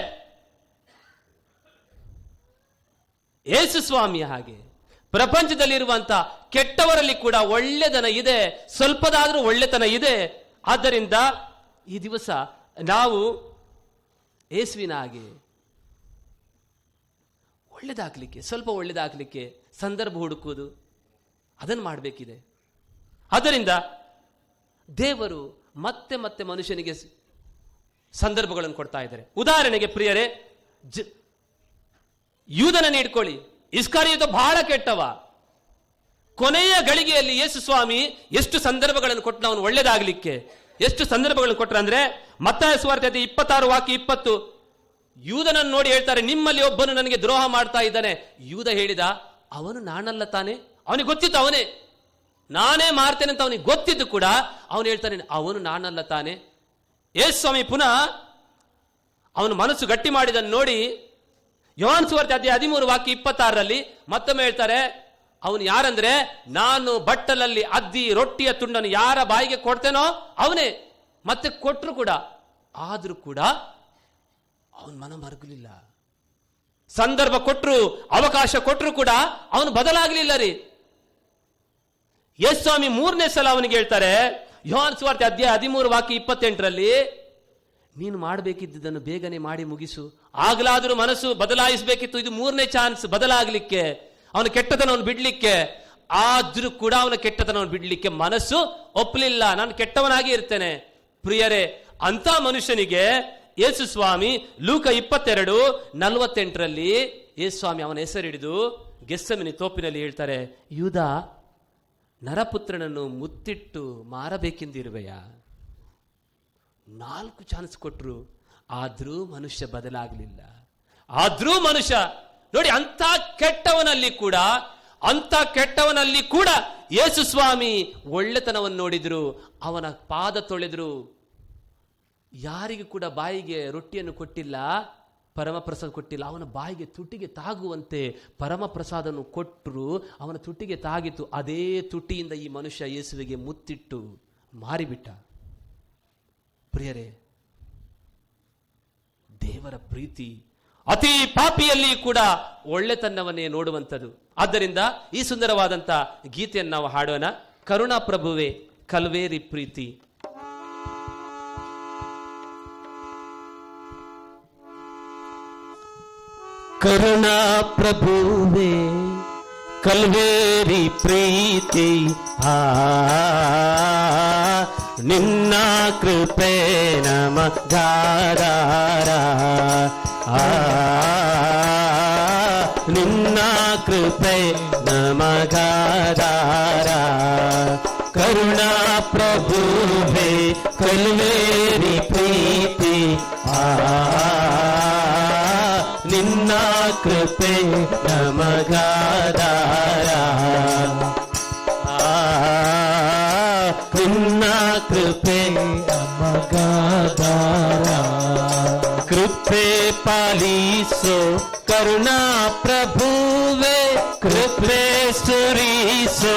A: ಯೇಸು ಸ್ವಾಮಿಯ ಹಾಗೆ ಪ್ರಪಂಚದಲ್ಲಿರುವಂತ ಕೆಟ್ಟವರಲ್ಲಿ ಕೂಡ ಒಳ್ಳೆತನ ಇದೆ, ಸ್ವಲ್ಪದಾದ್ರೂ ಒಳ್ಳೆತನ ಇದೆ. ಆದ್ದರಿಂದ ಈ ದಿವಸ ನಾವು ಯೇಸುವಿನ ಹಾಗೆ ಒಳ್ಳೆದಾಗ್ಲಿಕ್ಕೆ, ಸ್ವಲ್ಪ ಒಳ್ಳೆದಾಗ್ಲಿಕ್ಕೆ ಸಂದರ್ಭ ಹುಡುಕುವುದು, ಅದನ್ನು ಮಾಡಬೇಕಿದೆ. ಆದ್ದರಿಂದ ದೇವರು ಮತ್ತೆ ಮತ್ತೆ ಮನುಷ್ಯನಿಗೆ ಸಂದರ್ಭಗಳನ್ನು ಕೊಡ್ತಾ ಇದ್ದಾರೆ. ಉದಾಹರಣೆಗೆ ಪ್ರಿಯರೇ, ಯೂದನನ್ನು ಇಟ್ಕೊಳ್ಳಿ. ಇಸ್ಕರಿಯೋತ ಬಹಳ ಕೆಟ್ಟವ. ಕೊನೆಯ ಗಳಿಗೆಯಲ್ಲಿ ಯೇಸು ಸ್ವಾಮಿ ಎಷ್ಟು ಸಂದರ್ಭಗಳನ್ನು ಕೊಟ್ಟು ಅವನು ಒಳ್ಳೆದಾಗ್ಲಿಕ್ಕೆ ಎಷ್ಟು ಸಂದರ್ಭಗಳನ್ನು ಕೊಟ್ಟರು ಅಂದ್ರೆ, ಮತ್ತಾಯ ಸುವಾರ್ತೆ 26:20 ಯೂದನನ್ನು ನೋಡಿ ಹೇಳ್ತಾರೆ, ನಿಮ್ಮಲ್ಲಿ ಒಬ್ಬನು ನನಗೆ ದ್ರೋಹ ಮಾಡ್ತಾ ಇದ್ದಾನೆ. ಯೂದ ಹೇಳಿದ, ಅವನು ನಾನಲ್ಲ ತಾನೆ? ಅವನಿಗೆ ಗೊತ್ತಿತ್ತು ಅವನೇ, ನಾನೇ ಮಾಡ್ತೇನೆ ಅಂತ ಅವನಿಗೆ ಗೊತ್ತಿದ್ದು ಕೂಡ ಅವನು ಹೇಳ್ತಾನೆ, ಅವನು ನಾನಲ್ಲ ತಾನೆ? ಯೇಸು ಸ್ವಾಮಿ ಪುನಃ ಅವನು ಮನಸ್ಸು ಗಟ್ಟಿ ಮಾಡಿದನ್ನು ನೋಡಿ ಯೋಹಾನ ಸುವಾರ್ತೆ 13:26 ಮತ್ತೊಮ್ಮೆ ಹೇಳ್ತಾರೆ, ಅವನು ಯಾರಂದ್ರೆ, ನಾನು ಬಟ್ಟಲಲ್ಲಿ ಅದ್ದಿ ರೊಟ್ಟಿಯ ತುಂಡನ್ನು ಯಾರ ಬಾಯಿಗೆ ಕೊಡ್ತೇನೋ ಅವನೇ. ಮತ್ತೆ ಕೊಟ್ಟರು ಕೂಡ, ಆದ್ರೂ ಕೂಡ ಅವನ ಮನ ಮರುಗಲಿಲ್ಲ. ಸಂದರ್ಭ ಕೊಟ್ಟರು, ಅವಕಾಶ ಕೊಟ್ಟರು ಕೂಡ ಅವನು ಬದಲಾಗಲಿಲ್ಲ ರೀ. ಯೇಸು ಸ್ವಾಮಿ 3ನೇ ಸಲ ಅವನಿಗೆ ಹೇಳ್ತಾರೆ, ಯೋಹಾನ ಸುವಾರ್ತೆ 13:28 ನೀನು ಮಾಡಬೇಕಿದ್ದನ್ನು ಬೇಗನೆ ಮಾಡಿ ಮುಗಿಸು, ಆಗ್ಲಾದ್ರೂ ಮನಸ್ಸು ಬದಲಾಯಿಸಬೇಕಿತ್ತು. ಇದು 3ನೇ ಚಾನ್ಸ್ ಬದಲಾಗಲಿಕ್ಕೆ, ಅವನ ಕೆಟ್ಟತನವನ್ನು ಬಿಡ್ಲಿಕ್ಕೆ. ಆದ್ರೂ ಕೂಡ ಅವನ ಕೆಟ್ಟತನವನ್ನು ಬಿಡ್ಲಿಕ್ಕೆ ಮನಸ್ಸು ಒಪ್ಪಲಿಲ್ಲ. ನಾನು ಕೆಟ್ಟವನಾಗಿ ಇರ್ತೇನೆ. ಪ್ರಿಯರೇ, ಅಂತ ಮನುಷ್ಯನಿಗೆ ಯೇಸು ಸ್ವಾಮಿ ಲೂಕ 22:48 ಯೇಸು ಸ್ವಾಮಿ ಅವನ ಹೆಸರು ಹಿಡಿದು ಗೆತ್ಸೆಮನೆ ತೋಪಿನಲ್ಲಿ ಹೇಳ್ತಾರೆ, ಯೂದ, ನರಪುತ್ರನನ್ನು ಮುತ್ತಿಟ್ಟು ಮಾರಬೇಕೆಂದಿರುವೆಯಾ? 4 ಚಾನ್ಸ್ ಕೊಟ್ಟರು, ಆದ್ರೂ ಮನುಷ್ಯ ಬದಲಾಗಲಿಲ್ಲ. ಆದ್ರೂ ಮನುಷ್ಯ ನೋಡಿ, ಅಂತ ಕೆಟ್ಟವನಲ್ಲಿ ಕೂಡ ಯೇಸು ಸ್ವಾಮಿ ಒಳ್ಳೆತನವನ್ನು ನೋಡಿದ್ರು, ಅವನ ಪಾದ ತೊಳೆದ್ರು. ಯಾರಿಗೂ ಕೂಡ ಬಾಯಿಗೆ ರೊಟ್ಟಿಯನ್ನು ಕೊಟ್ಟಿಲ್ಲ, ಪರಮಪ್ರಸಾದ ಕೊಟ್ಟಿಲ್ಲ. ಅವನ ಬಾಯಿಗೆ ತುಟಿಗೆ ತಾಗುವಂತೆ ಪರಮಪ್ರಸಾದನ್ನು ಕೊಟ್ಟರು, ಅವನ ತುಟಿಗೆ ತಾಗಿತು. ಅದೇ ತುಟಿಯಿಂದ ಈ ಮನುಷ್ಯ ಯೇಸುವಿಗೆ ಮುತ್ತಿಟ್ಟು ಮಾರಿಬಿಟ್ಟ. ಪ್ರಿಯರೇ, ದೇವರ ಪ್ರೀತಿ ಅತಿ ಪಾಪಿಯಲ್ಲಿ ಕೂಡ ಒಳ್ಳೆತನವನ್ನೇ ನೋಡುವಂಥದ್ದು. ಆದ್ದರಿಂದ ಈ ಸುಂದರವಾದಂಥ ಗೀತೆಯನ್ನು ನಾವು ಹಾಡೋಣ. ಕರುಣಾ ಪ್ರಭುವೇ ಕಲ್ವೇರಿ ಪ್ರೀತಿ.
B: ಕರುಣಾ ಪ್ರಭುವೇ ಕಲ್ವೇರಿ ಪ್ರೀತಿ, ನಿನ್ನ ಕೃಪೆ ನಮಗಾಧಾರ, ನಿನ್ನ ಕೃಪೆ ನಮಗಾಧಾರ. ಕರುಣಾ ಪ್ರಭುವೇ ಕಲ್ವೇರಿ ಪ್ರೀತಿ, ನಿನ್ನ ಕೃಪೆ ನಮಗಾಧಾರ, ನಿನ್ನ ಕೃಪೆ ನಮಗಾಧಾರ. ಕೃಪೆ ಪಾಲಿಸೋ ಕರುಣಾ ಪ್ರಭುವೇ, ಕೃಪೆ ಸುರಿಸೋ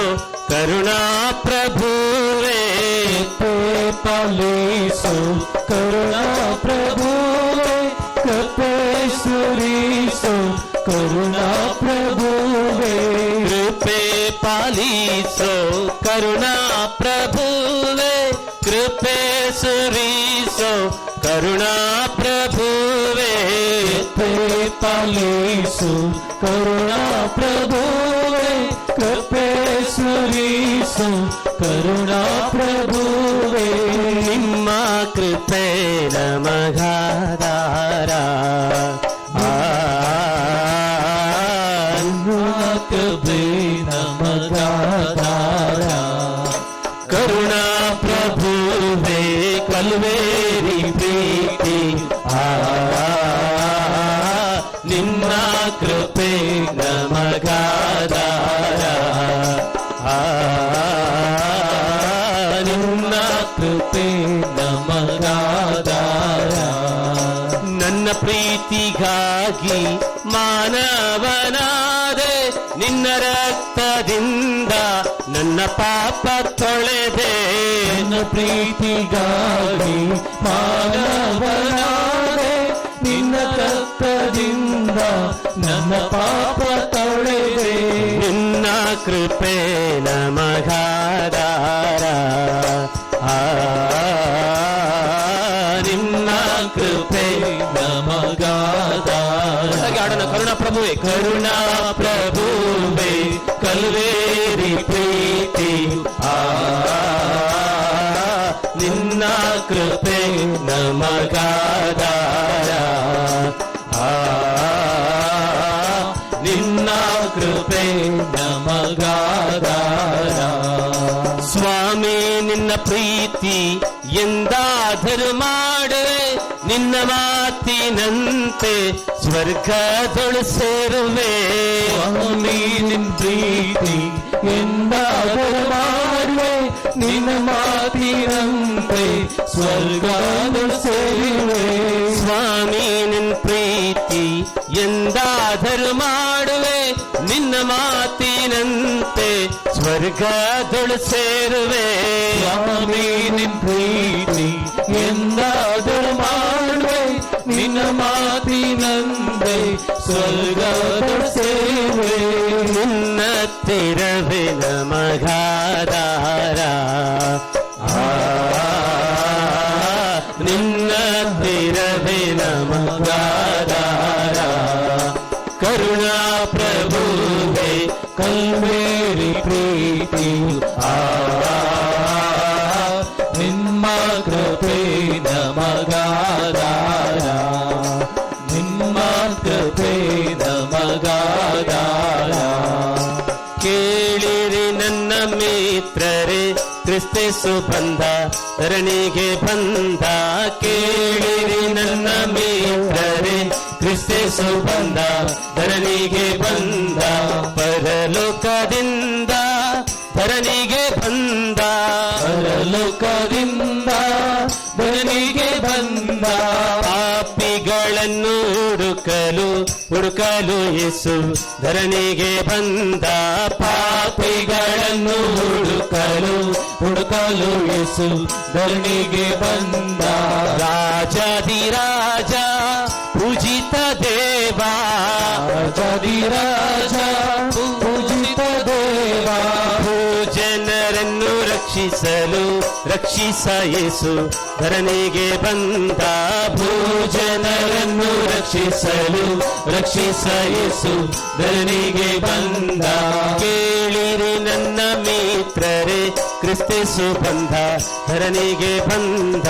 B: ಕರುಣಾ ಪ್ರಭುವೇ, ಕೃಪೆ ಪಾಲಿಸೋ ಕರುಣಾ ಪ್ರಭುವೇ, ಕೃಪೆ ಸುರಿಸೋ ಕರುಣಾ ಪ್ರಭುವೇ, ಕೃಪೆ ಪಾಲಿಸೋ ಕರುಣಾ ಪ್ರಭುವೇ, ಕೃಪೆ ಸುರಿಸೋ ಕರುಣಾ ಪ್ರಭುವೇ, ಕೃಪೆ ಪಾಲಿಸೋ ಕರುಣಾ ಪ್ರಭುವೇ, ಕೃಪೆ ಸುರಿಸೋ ಕರುಣಾ ಪ್ರಭುವೇ. ನಿಮ್ಮ ಕೃಪೆ ನಮಗಾಧಾರ, ಕೃಪೆ ನಮಗಾಧಾರ. ಕರುಣಾ ಪ್ರಭುವೇ ಕಲ್ವೇರಿ ಪ್ರೀತಿ, ನಿನ್ನ ಕೃಪೆ ನಮಗಾಧಾರ, ನಿನ್ನ ಕೃಪೆ ನಮಗಾಧಾರ. ಪ್ರೀತಿಗಾಗಿ ಮಾನವನಾದೆ, ನಿನ್ನ ರಕ್ತದಿಂದ ನನ್ನ ಪಾಪ ತೊಳೆದೆ.
C: ನಿನ್ನ ಪ್ರೀತಿಗಾಗಿ ಮಾನವನಾದೆ, ನಿನ್ನ ರಕ್ತದಿಂದ ನನ್ನ ಪಾಪ ತೊಳೆದೆ.
B: ನಿನ್ನ ಕೃಪೆ ನಮಗಾಧಾರ, ನಿನ್ನ ಕೃಪೆ
C: ನಮಗಾಧಾರ.
B: ಆಡೋಣ. ಕರುಣಾ ಪ್ರಭುವೆ, ಕರುಣಾ ಪ್ರಭುವೆ, ಕಲ್ವೇರಿ ಪ್ರೀತಿ ನಿನ್ನ ಕೃಪೆ ನಮಗಾಧಾರ, ನಿನ್ನ ಕೃಪೆ
C: ನಮಗಾಧಾರ.
B: ಸ್ವಾಮಿ ನಿನ್ನ ಪ್ರೀತಿ ಎಂದಾದರೂ ಮಾಡುವೆ, ನಿನ್ನ ಮಾತಿನಂತೆ ಸ್ವರ್ಗದೊಳು ಸೇರುವೆ.
C: ಸ್ವಾಮಿ ನಿನ್ನ ಪ್ರೀತಿ ಎಂದಾದರೂ ಮಾಡುವೆ, ನಿನ್ನ ಮಾತಿನಂತೆ ಸ್ವರ್ಗದೊಳು ಸೇರುವೆ.
B: ಸ್ವಾಮಿ ನಿನ್ನ ಪ್ರೀತಿ ಎಂದಾದರೂ ಮಾಡುವೆ, ನಿನ್ನ ಮಾತಿನಂತೆ ಸ್ವರ್ಗದೊಳು ಸೇರುವೆ.
C: ಸ್ವಾಮಿ ನಿನ್ನ ಪ್ರೀತಿ ಎಂದಾದರೂ ಮಾಡುವೆ, ನಿನ್ನ ಮಾತಿನಂತೆ ಸ್ವರ್ಗದೊಳು ಸೇರುವೆ.
B: ನಿನ್ನ ತಿರವೆ ನಮಗಾಧಾರ, ನಿನ್ನ ತಿರವೆ ನಮಗಾಧಾರ. ಕರುಣಾ ಪ್ರಭುವೆ,
C: ಕಲ್ವೇರಿ ಪ್ರೀತಿ ನಿಮ್ಮ ಕೃಪೆ ನಮಗಾಧಾರ, ನಿಮ್ಮ ಕೃಪೆ ನಮಗಾಧಾರ.
B: ಕೇಳಿರಿ ನನ್ನ ಮಿತ್ರರೇ, ಕ್ರಿಸ್ತೇಸು ಬಂದ ಧರಣಿಗೆ ಬಂದ. ಕೇಳಿರಿ ನನ್ನ ಮಿತ್ರರೇ, ಕ್ರಿಸ್ತೇಸು ಬಂದ ಧರಣಿಗೆ ಬಂದ. ಪರಲೋಕದಿಂದ ಧರಣಿಗೆ ಬಂದ,
C: ಪರಲೋಕದಿಂದ ಧರಣಿಗೆ ಬಂದ.
B: ಪಾಪಿಗಳನ್ನು ಹುಡುಕಲು ಯೇಸು ಧರಣಿಗೆ ಬಂದ.
C: ಪಾಪಿಗಳನ್ನು ಹುಡುಕಲು ಯೇಸು ಧರಣಿಗೆ ಬಂದ.
B: ರಾಜಾಧಿರಾಜ ಪೂಜಿತ ದೇವ,
C: ರಾಜಾಧಿರಾಜ ಪೂಜಿತ ದೇವ.
B: ಭೂಜನರನ್ನು ರಕ್ಷಿಸ ಯೇಸು ಧರಣಿಗೆ ಬಂದ.
C: ಭೂಜನರನ್ನು ರಕ್ಷಿಸ ಯೇಸು ಧರಣಿಗೆ ಬಂದ.
B: ಕೇಳಿರಿ ನನ್ನ ಮಿತ್ರರೇ, ಕ್ರಿಸ್ತೇಸು ಬಂದ ಧರಣಿಗೆ ಬಂದ.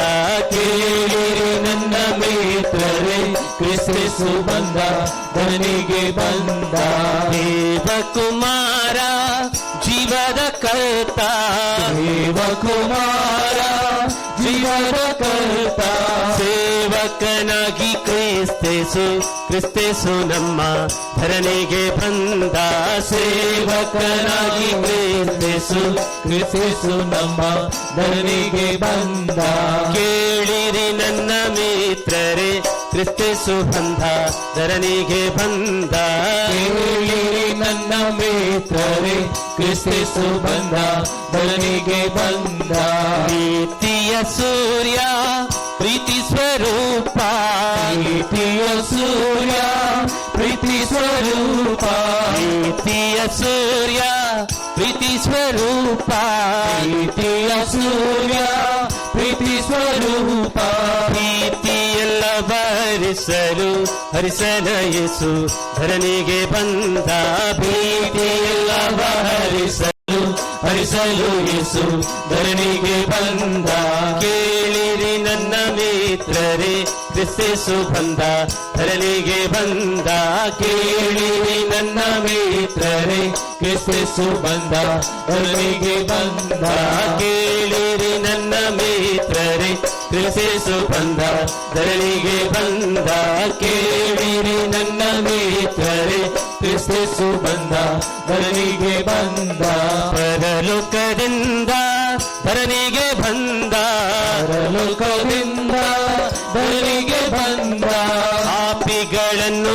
C: ಕೇಳಿರಿ ನನ್ನ ಮಿತ್ರರೇ, ಕ್ರಿಸ್ತೇಸು ಬಂದ ಧರಣಿಗೆ ಬಂದ.
B: ದೇವಕುಮಾರ ಜೀವದ ಕರ್ತ,
C: ದೇವಕುಮಾರ ಜೀವದ ಕರ್ತ.
B: ಸೇವಕನಾಗಿ ಕ್ರಿಸ್ತೇಸು ನಮ್ಮ ಧರಣಿಗೆ ಬಂದ.
C: ಸೇವಕನಾಗಿ ಕ್ರಿಸ್ತೇಸು ನಮ್ಮ ಧರಣಿಗೆ ಬಂದ.
B: ಕೇಳಿರಿ ನನ್ನ ಮಿತ್ರರೇ, ಕ್ರಿಸ್ತೇಸು ಬಂದ ಧರಣಿಗೆ ಬಂದ.
C: ಕೇಳಿರಿ ನನ್ನ ಮಿತ್ರರೇ, ಕ್ರಿಸ್ತೇಸು ಬಂದ ಧರಣಿಗೆ ಬಂದ.
B: ಪ್ರೀತಿಯ ಸೂರ್ಯ ಪ್ರೀತಿ ಸ್ವರೂಪ,
C: ಪ್ರೀತಿಯ ಸೂರ್ಯ ಪ್ರೀತಿ ಸ್ವರೂಪ.
B: ಪ್ರೀತಿಯ ಸೂರ್ಯ ಪ್ರೀತಿ ಸ್ವರೂಪ,
C: ಪ್ರೀತಿಯ ಸೂರ್ಯ ಪ್ರೀತಿ ಸ್ವರೂಪ.
B: ಪ್ರೀತಿಯೆಲ್ಲ ಹರಿಸಲು ಯೇಸು ಧರಣಿಗೆ ಬಂದ.
C: ಪ್ರೀತಿಯೆಲ್ಲ ಹರಿಸಲು ಯೇಸು ಧರಣಿಗೆ ಬಂದ.
B: ಕೇಳಿರಿ ನನ್ನ ಮಿತ್ರರೇ, ಕ್ರಿಸ್ತೇಸು ಬಂದ ಧರಣಿಗೆ ಬಂದ.
C: ಕೇಳಿರಿ ನನ್ನ ಮಿತ್ರರೇ, ಕ್ರಿಸ್ತೇಸು ಬಂದ ಧರಣಿಗೆ ಬಂದ.
B: ಕೇಳಿರಿ ನನ್ನ ಮಿತ್ರರೇ, ಕ್ರಿಸ್ತೇಸು ಬಂದ ಧರಣಿಗೆ ಬಂದ.
C: ಕೇಳಿರಿ ನನ್ನ ಮಿತ್ರರೇ, ಕ್ರಿಸ್ತೇಸು ಬಂದ ಧರಣಿಗೆ ಬಂದ.
B: ಪರಲೋಕದಿಂದ ಧರಣಿಗೆ ಬಂದ,
C: ಪರಲೋಕದಿಂದ ಧರಣಿಗೆ ಬಂದ.
B: ಪಾಪಿಗಳ ಪಾಪಿಗಳನ್ನು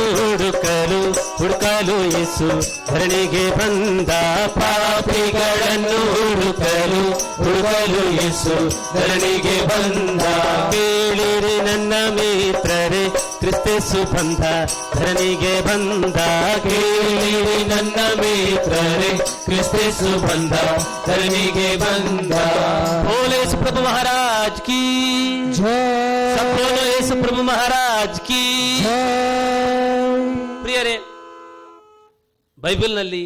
B: ಹುಡುಕಲು ಯೇಸು ಧರಣಿಗೆ ಬಂದ.
C: ಪಾಪಿಗಳನ್ನು ಹುಡುಕಲು ಯೇಸು ಧರಣಿಗೆ ಬಂದ.
B: ಕೇಳಿರಿ ನನ್ನ ಮಿತ್ರರೇ, ಕ್ರಿಸ್ತೇಸು ಬಂದ ಧರಣಿಗೆ ಬಂದ.
C: ಕೇಳಿರಿ ನನ್ನ ಮಿತ್ರರೇ, ಕ್ರಿಸ್ತೇಸು ಬಂದ ಧರಣಿಗೆ ಬಂದ.
B: ಬೋಲೋ ಯೇಸು ಪ್ರಭು ಮಹಾರಾಜ್ ಕಿ
C: ಜೈ.
B: ಬೋಲೋ ಯೇಸು ಪ್ರಭು ಮಹಾರಾಜ್ ಕಿ. ಪ್ರಿಯರೇ, ಬೈಬಲ್ನಲ್ಲಿ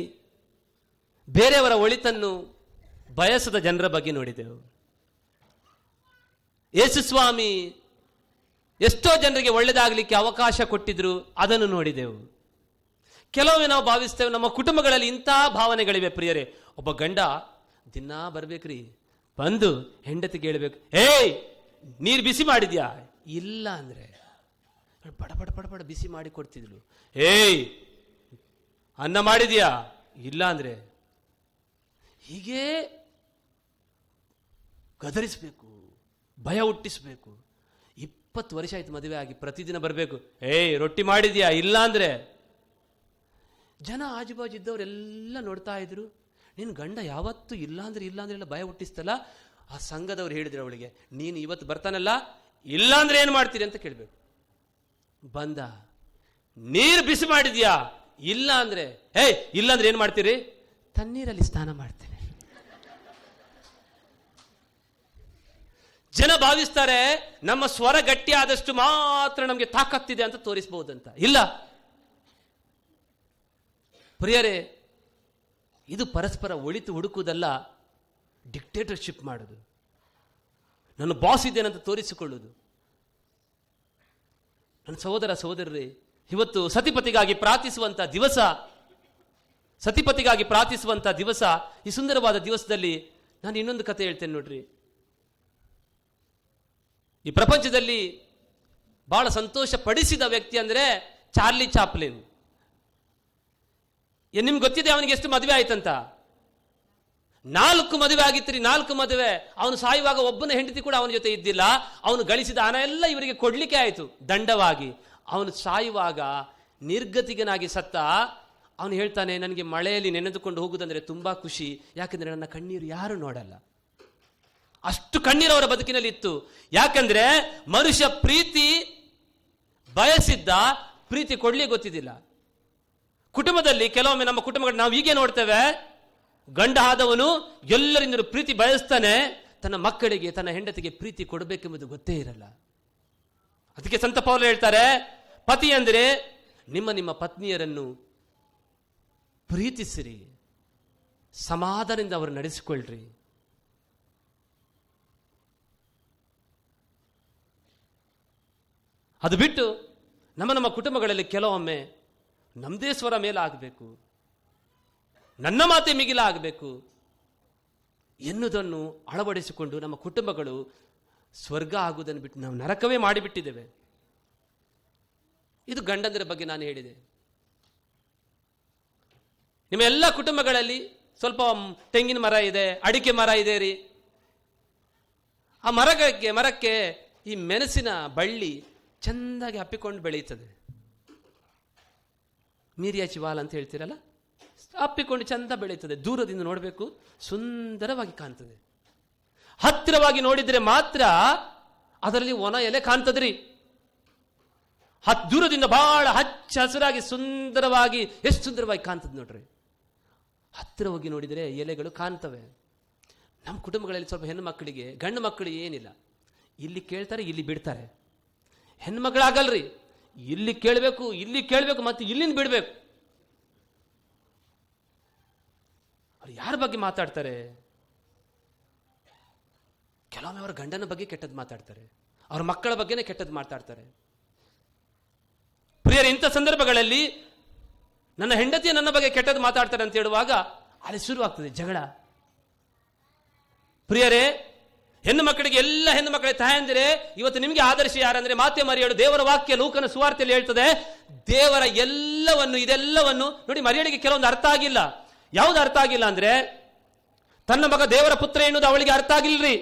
B: ಬೇರೆಯವರ ಒಳಿತನ್ನು ಬಯಸದ ಜನರ ಬಗ್ಗೆ ನೋಡಿದೆವು. ಯೇಸು ಸ್ವಾಮಿ ಎಷ್ಟೋ ಜನರಿಗೆ ಒಳ್ಳೆಯದಾಗಲಿಕ್ಕೆ ಅವಕಾಶ ಕೊಟ್ಟಿದ್ರು, ಅದನ್ನು ನೋಡಿದೆವು. ಕೆಲವೊಮ್ಮೆ ನಾವು ಭಾವಿಸ್ತೇವೆ ನಮ್ಮ ಕುಟುಂಬಗಳಲ್ಲಿ ಇಂತಹ ಭಾವನೆಗಳಿವೆ. ಪ್ರಿಯರೇ, ಒಬ್ಬ ಗಂಡ ದಿನಾ ಬರ್ಬೇಕ್ರಿ, ಬಂದು ಹೆಂಡತಿಗೆ ಹೇಳ್ಬೇಕು, ಏಯ್ ನೀರು ಬಿಸಿ ಮಾಡಿದ್ಯಾ? ಇಲ್ಲ ಅಂದ್ರೆ ಪಡ ಪಡ ಪಡ ಪಡ ಬಿಸಿ ಮಾಡಿ ಕೊಡ್ತಿದ್ಲು. ಏಯ್ ಅನ್ನ ಮಾಡಿದ್ಯಾ? ಇಲ್ಲ ಅಂದ್ರೆ ಹೀಗೆ ಗದರಿಸಬೇಕು, ಭಯ ಹುಟ್ಟಿಸ್ಬೇಕು. 20 ವರ್ಷ ಆಯ್ತು ಮದುವೆ ಆಗಿ, ಪ್ರತಿದಿನ ಬರಬೇಕು, ಏಯ್ ರೊಟ್ಟಿ ಮಾಡಿದ್ಯಾ? ಇಲ್ಲ ಅಂದ್ರೆ ಜನ ಆಜುಬಾಜು ಇದ್ದವರೆಲ್ಲ ನೋಡ್ತಾ ಇದ್ರು, ನಿನ್ನ ಗಂಡ ಯಾವತ್ತೂ ಇಲ್ಲ ಅಂದ್ರೆ ಎಲ್ಲ ಭಯ ಹುಟ್ಟಿಸ್ತಲ್ಲ. ಆ ಸಂಘದವ್ರು ಹೇಳಿದ್ರು ಅವಳಿಗೆ, ನೀನು ಇವತ್ತು ಬರ್ತಾನಲ್ಲ, ಇಲ್ಲ ಅಂದ್ರೆ ಏನು ಮಾಡ್ತೀರಿ ಅಂತ ಕೇಳಬೇಕು. ಬಂದ, ನೀರು ಬಿಸಿ ಮಾಡಿದ್ಯಾ? ಇಲ್ಲ ಅಂದ್ರೆ, ಏಯ್ ಇಲ್ಲ ಅಂದ್ರೆ ಏನು ಮಾಡ್ತೀರಿ? ತಣ್ಣೀರಲ್ಲಿ ಸ್ನಾನ ಮಾಡ್ತೇನೆ. ಜನ ಭಾವಿಸ್ತಾರೆ ನಮ್ಮ ಸ್ವರ ಗಟ್ಟಿ ಆದಷ್ಟು ಮಾತ್ರ ನಮಗೆ ತಾಕತ್ತಿದೆ ಅಂತ ತೋರಿಸಬಹುದಂತ. ಇಲ್ಲ ಪ್ರಿಯರೇ, ಇದು ಪರಸ್ಪರ ಒಳಿತು ಹುಡುಕುವುದಲ್ಲ, ಡಿಕ್ಟೇಟರ್ಶಿಪ್ ಮಾಡೋದು, ನನ್ನ ಬಾಸ್ ಇದ್ದೇನಂತ ತೋರಿಸಿಕೊಳ್ಳುವುದು. ನನ್ನ ಸಹೋದರ ಸಹೋದರರೇ, ಇವತ್ತು ಸತಿಪತಿಗಾಗಿ ಪ್ರಾರ್ಥಿಸುವಂತ ದಿವಸ, ಈ ಸುಂದರವಾದ ದಿವಸದಲ್ಲಿ ನಾನು ಇನ್ನೊಂದು ಕತೆ ಹೇಳ್ತೇನೆ ನೋಡ್ರಿ. ಈ ಪ್ರಪಂಚದಲ್ಲಿ ಬಹಳ ಸಂತೋಷ ಪಡಿಸಿದ ವ್ಯಕ್ತಿ ಅಂದ್ರೆ ಚಾರ್ಲಿ ಚಾಪ್ಲಿನ್. ನಿಮ್ಗೆ ಗೊತ್ತಿದೆ ಅವನಿಗೆ ಎಷ್ಟು ಮದುವೆ ಆಯ್ತಂತ? 4 ಮದುವೆ ಆಗಿತ್ರಿ, 4 ಮದುವೆ. ಅವನು ಸಾಯುವಾಗ ಒಬ್ಬನ ಹೆಂಡತಿ ಕೂಡ ಅವನ ಜೊತೆ ಇದ್ದಿಲ್ಲ. ಅವನು ಗಳಿಸಿದ ಹಣ ಎಲ್ಲ ಇವರಿಗೆ ಕೊಡ್ಲಿಕ್ಕೆ ಆಯ್ತು ದಂಡವಾಗಿ. ಅವನು ಸಾಯುವಾಗ ನಿರ್ಗತಿಗನಾಗಿ ಸತ್ತ. ಅವನು ಹೇಳ್ತಾನೆ, ನನಗೆ ಮಳೆಯಲ್ಲಿ ನೆನೆದುಕೊಂಡು ಹೋಗುವುದಂದ್ರೆ ತುಂಬಾ ಖುಷಿ, ಯಾಕಂದ್ರೆ ನನ್ನ ಕಣ್ಣೀರು ಯಾರು ನೋಡಲ್ಲ. ಅಷ್ಟು ಕಣ್ಣೀರು ಅವರ ಬದುಕಿನಲ್ಲಿ ಇತ್ತು. ಯಾಕಂದ್ರೆ ಮನುಷ್ಯ ಪ್ರೀತಿ ಬಯಸಿದ್ದ, ಪ್ರೀತಿ ಕೊಡ್ಲಿಕ್ಕೆ ಗೊತ್ತಿದ್ದಿಲ್ಲ. ಕುಟುಂಬದಲ್ಲಿ ಕೆಲವೊಮ್ಮೆ ನಮ್ಮ ಕುಟುಂಬಗಳು ನಾವು ಹೀಗೆ ನೋಡ್ತೇವೆ, ಗಂಡ ಆದವನು ಎಲ್ಲರಿಂದಲೂ ಪ್ರೀತಿ ಬಯಸ್ತಾನೆ, ತನ್ನ ಮಕ್ಕಳಿಗೆ ತನ್ನ ಹೆಂಡತಿಗೆ ಪ್ರೀತಿ ಕೊಡಬೇಕೆಂಬುದು ಗೊತ್ತೇ ಇರಲ್ಲ. ಅದಕ್ಕೆ ಸಂತ ಪೌಲ ಹೇಳ್ತಾರೆ, ಪತಿ ಅಂದರೆ ನಿಮ್ಮ ಪತ್ನಿಯರನ್ನು ಪ್ರೀತಿಸಿರಿ, ಸಮಾಧಾನದಿಂದ ಅವರು ನಡೆಸಿಕೊಳ್ಳ್ರಿ. ಅದು ಬಿಟ್ಟು ನಮ್ಮ ಕುಟುಂಬಗಳಲ್ಲಿ ಕೆಲವೊಮ್ಮೆ ನಮ್ಮದೇ ಸ್ವರ ಮೇಲಾಗಬೇಕು, ನನ್ನ ಮಾತೆ ಮಿಗಿಲಾಗಬೇಕು ಎನ್ನುವುದನ್ನು ಅಳವಡಿಸಿಕೊಂಡು ನಮ್ಮ ಕುಟುಂಬಗಳು ಸ್ವರ್ಗ ಆಗುವುದನ್ನು ಬಿಟ್ಟು ನಾವು ನರಕವೇ ಮಾಡಿಬಿಟ್ಟಿದ್ದೇವೆ. ಇದು ಗಂಡಂದಿರ ಬಗ್ಗೆ ನಾನು ಹೇಳಿದೆ. ನಿಮ್ಮ ಎಲ್ಲ ಕುಟುಂಬಗಳಲ್ಲಿ ಸ್ವಲ್ಪ ತೆಂಗಿನ ಮರ ಇದೆ, ಅಡಿಕೆ ಮರ ಇದೆ ರೀ. ಆ ಮರಕ್ಕೆ ಈ ಮೆಣಸಿನ ಬಳ್ಳಿ ಚೆಂದಾಗಿ ಹಪ್ಪಿಕೊಂಡು ಬೆಳೆಯುತ್ತದೆ. ಮೀರಿಯಾಚಿ ವಾಲ್ ಅಂತ ಹೇಳ್ತೀರಲ್ಲ, ಅಪ್ಪಿಕೊಂಡು ಚಂದ ಬೆಳೆಯುತ್ತದೆ. ದೂರದಿಂದ ನೋಡಬೇಕು, ಸುಂದರವಾಗಿ ಕಾಣ್ತದೆ. ಹತ್ತಿರವಾಗಿ ನೋಡಿದ್ರೆ ಮಾತ್ರ ಅದರಲ್ಲಿ ಒಣ ಎಲೆ ಕಾಣ್ತದ್ರಿ. ದೂರದಿಂದ ಬಹಳ ಹಚ್ಚ ಹಸಿರಾಗಿ ಸುಂದರವಾಗಿ, ಎಷ್ಟು ಸುಂದರವಾಗಿ ಕಾಣ್ತದೆ ನೋಡ್ರಿ. ಹತ್ತಿರ ಹೋಗಿ ನೋಡಿದರೆ ಎಲೆಗಳು ಕಾಣ್ತವೆ. ನಮ್ಮ ಕುಟುಂಬಗಳಲ್ಲಿ ಸ್ವಲ್ಪ ಹೆಣ್ಣು ಮಕ್ಕಳಿಗೆ, ಗಂಡು ಮಕ್ಕಳಿಗೆ ಏನಿಲ್ಲ, ಇಲ್ಲಿ ಕೇಳ್ತಾರೆ ಇಲ್ಲಿ ಬಿಡ್ತಾರೆ. ಹೆಣ್ಮಕ್ಳಾಗಲ್ರಿ, ಇಲ್ಲಿ ಕೇಳಬೇಕು ಮತ್ತೆ ಇಲ್ಲಿಂದ ಬಿಡಬೇಕು. ಅವ್ರು ಯಾರ ಬಗ್ಗೆ ಮಾತಾಡ್ತಾರೆ? ಕೆಲವೊಮ್ಮೆ ಅವರ ಗಂಡನ ಬಗ್ಗೆ ಕೆಟ್ಟದ್ದು ಮಾತಾಡ್ತಾರೆ, ಅವ್ರ ಮಕ್ಕಳ ಬಗ್ಗೆನೇ ಕೆಟ್ಟದ್ದು ಮಾತಾಡ್ತಾರೆ. ಪ್ರಿಯರೇ, ಇಂಥ ಸಂದರ್ಭಗಳಲ್ಲಿ ನನ್ನ ಹೆಂಡತಿಯ ನನ್ನ ಬಗ್ಗೆ ಕೆಟ್ಟದ್ದು ಮಾತಾಡ್ತಾರೆ ಅಂತ ಹೇಳುವಾಗ ಅಲ್ಲಿ ಶುರುವಾಗ್ತದೆ ಜಗಳ. ಪ್ರಿಯರೇ, ಹೆಣ್ಣು ಮಕ್ಕಳಿಗೆ, ಎಲ್ಲ ಹೆಣ್ಣು ಮಕ್ಕಳಿಗೆ ತಾಯಂದಿರೆ, ಇವತ್ತು ನಿಮಗೆ ಆದರ್ಶ ಯಾರಂದ್ರೆ ಮಾತೆ ಮರಿಯಳು. ದೇವರ ವಾಕ್ಯ ಲೂಕನ ಸುವಾರ್ತೆಯಲ್ಲಿ ಹೇಳ್ತದೆ, ದೇವರ ಇದೆಲ್ಲವನ್ನು ನೋಡಿ. ಮರಿಯಳಿಗೆ ಕೆಲವೊಂದು ಅರ್ಥ ಆಗಿಲ್ಲ. ಯಾವ್ದು ಅರ್ಥ ಆಗಿಲ್ಲ ಅಂದ್ರೆ, ತನ್ನ ಮಗ ದೇವರ ಪುತ್ರ ಎನ್ನುವುದು ಅವಳಿಗೆ ಅರ್ಥ ಆಗಿಲ್ರಿ.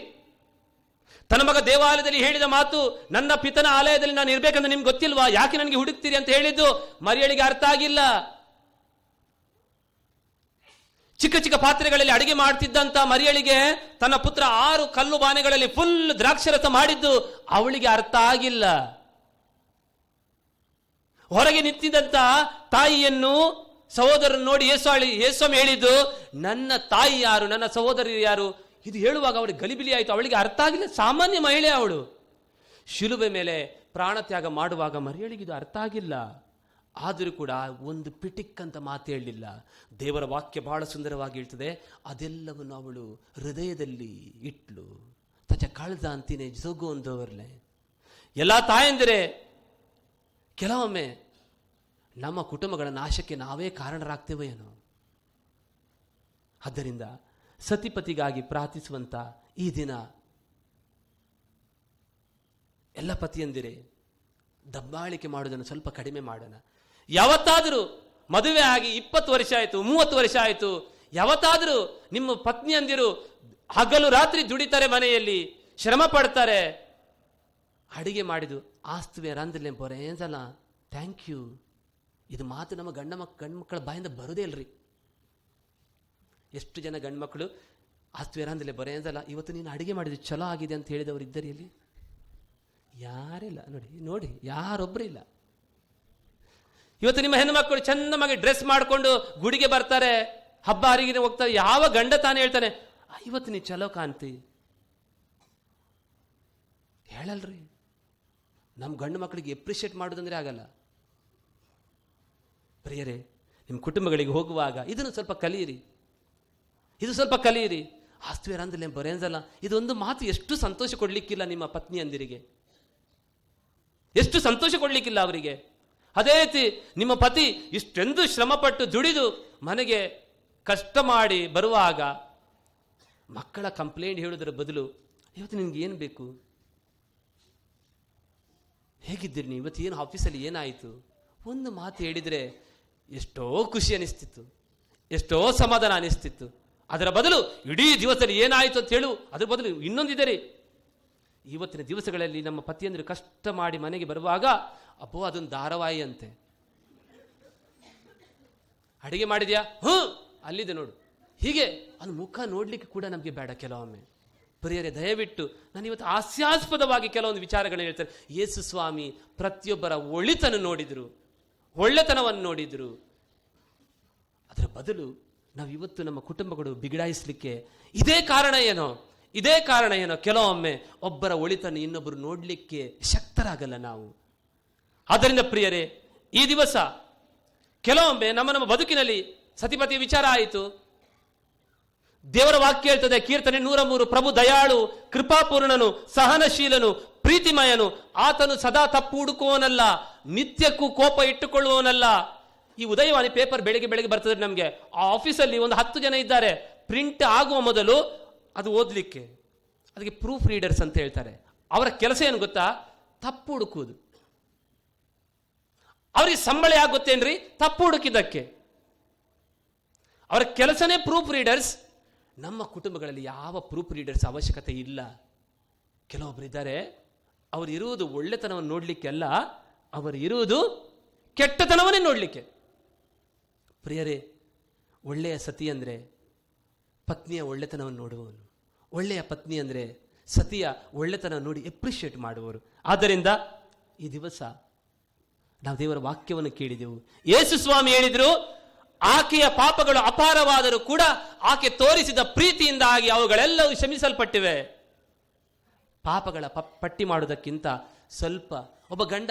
B: ತನ್ನ ಮಗ ದೇವಾಲಯದಲ್ಲಿ ಹೇಳಿದ ಮಾತು, ನನ್ನ ಪಿತನ ಆಲಯದಲ್ಲಿ ನಾನು ಇರ್ಬೇಕಂತ ನಿಮ್ಗೆ ಗೊತ್ತಿಲ್ವಾ, ಯಾಕೆ ನನಗೆ ಹುಡುಕ್ತೀರಿ ಅಂತ ಹೇಳಿದ್ದು ಮರಿಯಳಿಗೆ ಅರ್ಥ ಆಗಿಲ್ಲ. ಚಿಕ್ಕ ಚಿಕ್ಕ ಪಾತ್ರೆಗಳಲ್ಲಿ ಅಡಿಗೆ ಮಾಡ್ತಿದ್ದಂತ ಮರಿಯಳಿಗೆ ತನ್ನ ಪುತ್ರ 6 ಕಲ್ಲು ಬಾನೆಗಳಲ್ಲಿ ಫುಲ್ ದ್ರಾಕ್ಷರಸ ಮಾಡಿದ್ದು ಅವಳಿಗೆ ಅರ್ಥ ಆಗಿಲ್ಲ. ಹೊರಗೆ ನಿಂತಿದ್ದಂತ ತಾಯಿಯನ್ನು ಸಹೋದರನ್ನು ನೋಡಿ ಯೇಸ್ವಾಮಿ ಹೇಳಿದ್ದು, ನನ್ನ ತಾಯಿ ಯಾರು, ನನ್ನ ಸಹೋದರರು ಯಾರು, ಇದು ಹೇಳುವಾಗ ಅವಳಿಗೆ ಗಲಿಬಿಲಿ ಆಯಿತು. ಅವಳಿಗೆ ಅರ್ಥ ಆಗಿಲ್ಲ. ಸಾಮಾನ್ಯ ಮಹಿಳೆ ಅವಳು. ಶಿಲುಬೆ ಮೇಲೆ ಪ್ರಾಣ ತ್ಯಾಗ ಮಾಡುವಾಗ ಮರಿಯಳಿಗೆ ಇದು ಅರ್ಥ ಆಗಿಲ್ಲ. ಆದರೂ ಕೂಡ ಒಂದು ಪಿಟಿಕ್ ಅಂತ ಮಾತು ಹೇಳಲಿಲ್ಲ. ದೇವರ ವಾಕ್ಯ ಬಹಳ ಸುಂದರವಾಗಿ ಹೇಳ್ತದೆ, ಅದೆಲ್ಲವನ್ನು ಅವಳು ಹೃದಯದಲ್ಲಿ ಇಟ್ಲು. ತಚ ಕಳ್ದ ಅಂತೀನಿ ಜೋಗು ಅಂದವರ್ಲೆ. ಎಲ್ಲ ತಾಯಂದಿರೇ, ಕೆಲವೊಮ್ಮೆ ನಮ್ಮ ಕುಟುಂಬಗಳ ನಾಶಕ್ಕೆ ನಾವೇ ಕಾರಣರಾಗ್ತೇವೆ ಏನೋ. ಆದ್ದರಿಂದ ಸತಿಪತಿಗಾಗಿ ಪ್ರಾರ್ಥಿಸುವಂತ ಈ ದಿನ ಎಲ್ಲ ಪತಿಯಂದಿರೇ ದಬ್ಬಾಳಿಕೆ ಮಾಡುವುದನ್ನು ಸ್ವಲ್ಪ ಕಡಿಮೆ ಮಾಡೋಣ. ಯಾವತ್ತಾದರೂ ಮದುವೆ ಆಗಿ 20 ವರ್ಷ ಆಯಿತು, 30 ವರ್ಷ ಆಯಿತು, ಯಾವತ್ತಾದರೂ ನಿಮ್ಮ ಪತ್ನಿಯಂದಿರು ಹಗಲು ರಾತ್ರಿ ದುಡಿತಾರೆ, ಮನೆಯಲ್ಲಿ ಶ್ರಮ ಪಡ್ತಾರೆ, ಅಡಿಗೆ ಮಾಡಿದ್ದು ಆಸ್ತುವೆ ರಂದ್ರಲೆ ಬೊರೇಸಲ ಥ್ಯಾಂಕ್ ಯು, ಇದು ಮಾತು ನಮ್ಮ ಗಂಡ್ಮಕ್ಕಳ ಬಾಯಿಂದ ಬರೋದೇ ಇಲ್ರಿ. ಎಷ್ಟು ಜನ ಗಂಡ್ಮಕ್ಕಳು ಆಸ್ತುವೆ ರಂದ್ರಲೆ ಬೊರೇಸಲ ಇವತ್ತು ನೀನು ಅಡಿಗೆ ಮಾಡಿದ್ದು ಚಲೋ ಆಗಿದೆ ಅಂತ ಹೇಳಿದವರು ಇದ್ದರಿ ಇಲ್ಲಿ? ಯಾರಿಲ್ಲ ನೋಡಿ, ಯಾರೊಬ್ಬರು ಇಲ್ಲ. ಇವತ್ತು ನಿಮ್ಮ ಹೆಣ್ಣು ಮಕ್ಕಳು ಚೆನ್ನಾಗಿ ಡ್ರೆಸ್ ಮಾಡಿಕೊಂಡು ಗುಡಿಗೆ ಬರ್ತಾರೆ, ಹಬ್ಬ ಹರಿಗಿನ ಹೋಗ್ತಾರೆ. ಯಾವ ಗಂಡ ತಾನೇ ಹೇಳ್ತಾನೆ ಇವತ್ತು ನೀ ಚಲೋ ಕಾಣ್ತಿ? ಹೇಳಲ್ರಿ. ನಮ್ಮ ಗಂಡು ಮಕ್ಕಳಿಗೆ ಎಪ್ರಿಷಿಯೇಟ್ ಮಾಡೋದಂದ್ರೆ ಆಗಲ್ಲ. ಪ್ರಿಯರೇ, ನಿಮ್ಮ ಕುಟುಂಬಗಳಿಗೆ ಹೋಗುವಾಗ ಇದನ್ನು ಸ್ವಲ್ಪ ಕಲಿಯಿರಿ, ಇದು ಸ್ವಲ್ಪ ಕಲಿಯಿರಿ. ಆಸ್ತುವೆ ರಂದ್ರಲೆ ಬರೇನ್ಸಲ್ಲ, ಇದೊಂದು ಮಾತು ಎಷ್ಟು ಸಂತೋಷ ಕೊಡ್ಲಿಕ್ಕಿಲ್ಲ ನಿಮ್ಮ ಪತ್ನಿಯಂದಿರಿಗೆ, ಎಷ್ಟು ಸಂತೋಷ ಕೊಡ್ಲಿಕ್ಕಿಲ್ಲ ಅವರಿಗೆ. ಅದೇ ರೀತಿ ನಿಮ್ಮ ಪತಿ ಇಷ್ಟೆಂದು ಶ್ರಮಪಟ್ಟು ದುಡಿದು ಮನೆಗೆ ಕಷ್ಟ ಮಾಡಿ ಬರುವಾಗ ಮಕ್ಕಳ ಕಂಪ್ಲೇಂಟ್ ಹೇಳುವುದರ ಬದಲು ಇವತ್ತು ನಿನ್ಗೆ ಏನು ಬೇಕು, ಹೇಗಿದ್ದೀರಿ ನೀವು, ಇವತ್ತು ಏನು ಆಫೀಸಲ್ಲಿ ಏನಾಯಿತು, ಒಂದು ಮಾತು ಹೇಳಿದರೆ ಎಷ್ಟೋ ಖುಷಿ ಅನಿಸ್ತಿತ್ತು, ಎಷ್ಟೋ ಸಮಾಧಾನ ಅನಿಸ್ತಿತ್ತು. ಅದರ ಬದಲು ಇಡೀ ದಿವಸದಲ್ಲಿ ಏನಾಯಿತು ಅಂತ ಹೇಳು, ಅದರ ಬದಲು ಇನ್ನೊಂದಿದೆ ರೀ. ಇವತ್ತಿನ ದಿವಸಗಳಲ್ಲಿ ನಮ್ಮ ಪತಿಯಂದರು ಕಷ್ಟ ಮಾಡಿ ಮನೆಗೆ ಬರುವಾಗ ಅಪ್ಪೋ ಅದೊಂದು ಧಾರಾವಾಹಿ ಅಂತೆ. ಅಡಿಗೆ ಮಾಡಿದ್ಯಾ? ಅಲ್ಲಿದೆ ನೋಡು. ಹೀಗೆ ಅದು ಮುಖ ನೋಡ್ಲಿಕ್ಕೆ ಕೂಡ ನಮಗೆ ಬೇಡ ಕೆಲವೊಮ್ಮೆ. ಪ್ರಿಯರೇ, ದಯವಿಟ್ಟು ನಾನು ಇವತ್ತು ಹಾಸ್ಯಾಸ್ಪದವಾಗಿ ಕೆಲವೊಂದು ವಿಚಾರಗಳನ್ನ ಹೇಳ್ತಾರೆ. ಯೇಸು ಸ್ವಾಮಿ ಪ್ರತಿಯೊಬ್ಬರ ಒಳಿತನ್ನು ನೋಡಿದ್ರು, ಒಳ್ಳೆತನವನ್ನು ನೋಡಿದ್ರು. ಅದರ ಬದಲು ನಾವು ಇವತ್ತು ನಮ್ಮ ಕುಟುಂಬಗಳು ಬಿಗಡಾಯಿಸಲಿಕ್ಕೆ ಇದೇ ಕಾರಣ ಏನೋ ಕೆಲವೊಮ್ಮೆ ಒಬ್ಬರ ಒಳಿತನ್ನು ಇನ್ನೊಬ್ಬರು ನೋಡಲಿಕ್ಕೆ ಶಕ್ತರಾಗಲ್ಲ ನಾವು. ಆದ್ದರಿಂದ ಪ್ರಿಯರೇ, ಈ ದಿವಸ ಕೆಲವೊಮ್ಮೆ ನಮ್ಮ ಬದುಕಿನಲ್ಲಿ ಸತಿಪತಿಯ ವಿಚಾರ ಆಯಿತು. ದೇವರ ವಾಕ್ಯ ಹೇಳ್ತದೆ, ಕೀರ್ತನೆ 103, ಪ್ರಭು ದಯಾಳು, ಕೃಪಾಪೂರ್ಣನು, ಸಹನಶೀಲನು, ಪ್ರೀತಿಮಯನು, ಆತನು ಸದಾ ತಪ್ಪು ಹುಡುಕುವವನಲ್ಲ, ನಿತ್ಯಕ್ಕೂ ಕೋಪ ಇಟ್ಟುಕೊಳ್ಳುವವನಲ್ಲ. ಈ ಉದಯವಾಣಿ ಪೇಪರ್ ಬೆಳಿಗ್ಗೆ ಬರ್ತದೆ ನಮಗೆ. ಆ ಆಫೀಸಲ್ಲಿ ಒಂದು 10 ಜನ ಇದ್ದಾರೆ. ಪ್ರಿಂಟ್ ಆಗುವ ಮೊದಲು ಅದು ಓದಲಿಕ್ಕೆ, ಅದಕ್ಕೆ ಪ್ರೂಫ್ ರೀಡರ್ಸ್ ಅಂತ ಹೇಳ್ತಾರೆ. ಅವರ ಕೆಲಸ ಏನು ಗೊತ್ತಾ? ತಪ್ಪು ಹುಡುಕುವುದು. ಅವ್ರಿಗೆ ಸಂಬಳ ಯಾಕೆ ಗೊತ್ತೇನ್ರಿ? ತಪ್ಪು ಹುಡುಕಿದ್ದಕ್ಕೆ. ಅವರ ಕೆಲಸನೇ ಪ್ರೂಫ್ ರೀಡರ್ಸ್. ನಮ್ಮ ಕುಟುಂಬಗಳಲ್ಲಿ ಯಾವ ಪ್ರೂಫ್ ರೀಡರ್ಸ್ ಅವಶ್ಯಕತೆ ಇಲ್ಲ. ಕೆಲವೊಬ್ಬರು ಇದ್ದಾರೆ, ಅವರು ಇರುವುದು ಒಳ್ಳೆತನವನ್ನು ನೋಡಲಿಕ್ಕೆ ಅಲ್ಲ, ಅವರು ಇರುವುದು ಕೆಟ್ಟತನವನ್ನೇ ನೋಡಲಿಕ್ಕೆ. ಪ್ರಿಯರೇ, ಒಳ್ಳೆಯ ಸತಿ ಅಂದರೆ ಪತ್ನಿಯ ಒಳ್ಳೆತನವನ್ನು ನೋಡುವವನು. ಒಳ್ಳೆಯ ಪತ್ನಿ ಅಂದರೆ ಸತಿಯ ಒಳ್ಳೆತನ ನೋಡಿ ಎಪ್ರಿಷಿಯೇಟ್ ಮಾಡುವವರು. ಆದ್ದರಿಂದ ಈ ದಿವಸ ನಾವು ದೇವರ ವಾಕ್ಯವನ್ನು ಕೇಳಿದೆವು. ಯೇಸು ಸ್ವಾಮಿ ಹೇಳಿದರು, ಆಕೆಯ ಪಾಪಗಳು ಅಪಾರವಾದರೂ ಕೂಡ ಆಕೆ ತೋರಿಸಿದ ಪ್ರೀತಿಯಿಂದಾಗಿ ಅವುಗಳೆಲ್ಲವೂ ಕ್ಷಮಿಸಲ್ಪಟ್ಟಿವೆ. ಪಾಪಗಳ ಪಟ್ಟಿ ಮಾಡುವುದಕ್ಕಿಂತ ಸ್ವಲ್ಪ ಒಬ್ಬ ಗಂಡ